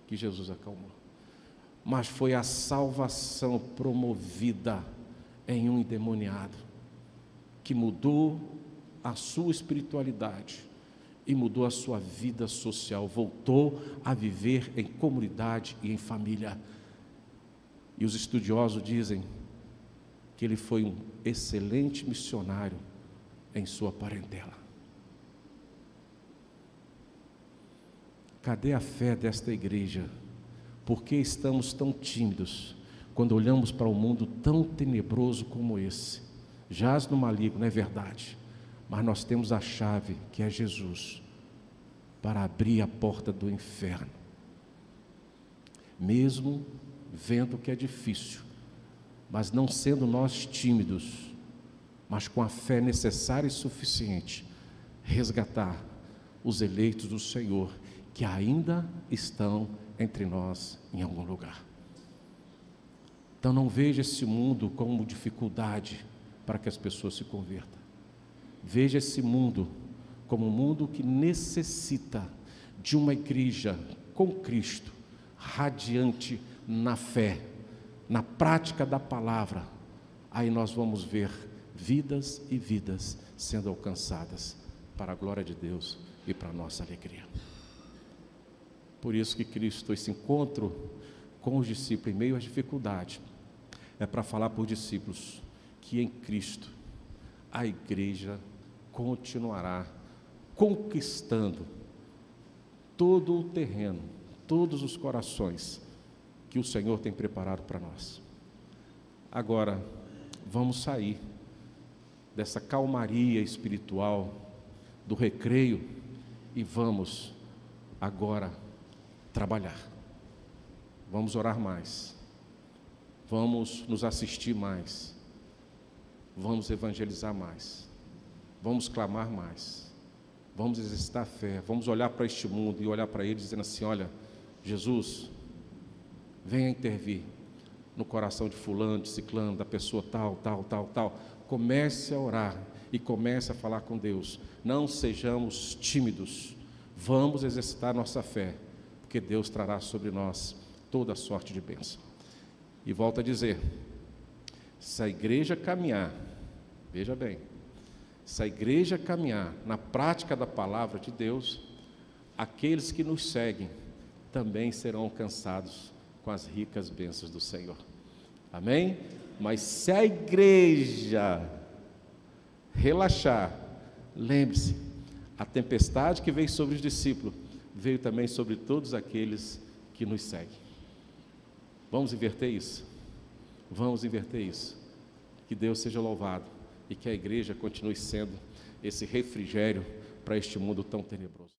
que Jesus acalmou, mas foi a salvação promovida em um endemoniado, que mudou a sua espiritualidade e mudou a sua vida social, voltou a viver em comunidade e em família. E os estudiosos dizem que ele foi um excelente missionário em sua parentela. Cadê a fé desta igreja? Por que estamos tão tímidos quando olhamos para um mundo tão tenebroso como esse? Jaz no maligno, é verdade, mas nós temos a chave, que é Jesus, para abrir a porta do inferno mesmo vendo que é difícil, mas não sendo nós tímidos, mas com a fé necessária e suficiente, resgatar os eleitos do Senhor que ainda estão entre nós em algum lugar. Então não veja esse mundo como dificuldade para que as pessoas se convertam. Veja esse mundo como um mundo que necessita de uma igreja com Cristo, radiante na fé, na prática da palavra. Aí nós vamos ver vidas e vidas sendo alcançadas para a glória de Deus e para a nossa alegria. Por isso que Cristo, esse encontro com os discípulos em meio às dificuldades, é para falar para os discípulos que em Cristo a igreja continuará conquistando todo o terreno, todos os corações que o Senhor tem preparado para nós. Agora, vamos sair dessa calmaria espiritual, do recreio, e vamos agora trabalhar. Vamos orar mais, vamos nos assistir mais, vamos evangelizar mais, vamos clamar mais, vamos exercitar a fé, vamos olhar para este mundo e olhar para ele dizendo assim: olha, Jesus, venha intervir no coração de fulano, de ciclano, da pessoa tal. Comece a orar e comece a falar com Deus. Não sejamos tímidos, vamos exercitar nossa fé, porque Deus trará sobre nós toda a sorte de bênção. E volto a dizer, se a igreja caminhar, veja bem, se a igreja caminhar na prática da palavra de Deus, aqueles que nos seguem também serão alcançados com as ricas bênçãos do Senhor. Amém? Mas se a igreja relaxar, lembre-se, a tempestade que veio sobre os discípulos veio também sobre todos aqueles que nos seguem. Vamos inverter isso? Vamos inverter isso. Que Deus seja louvado e que a igreja continue sendo esse refrigério para este mundo tão tenebroso.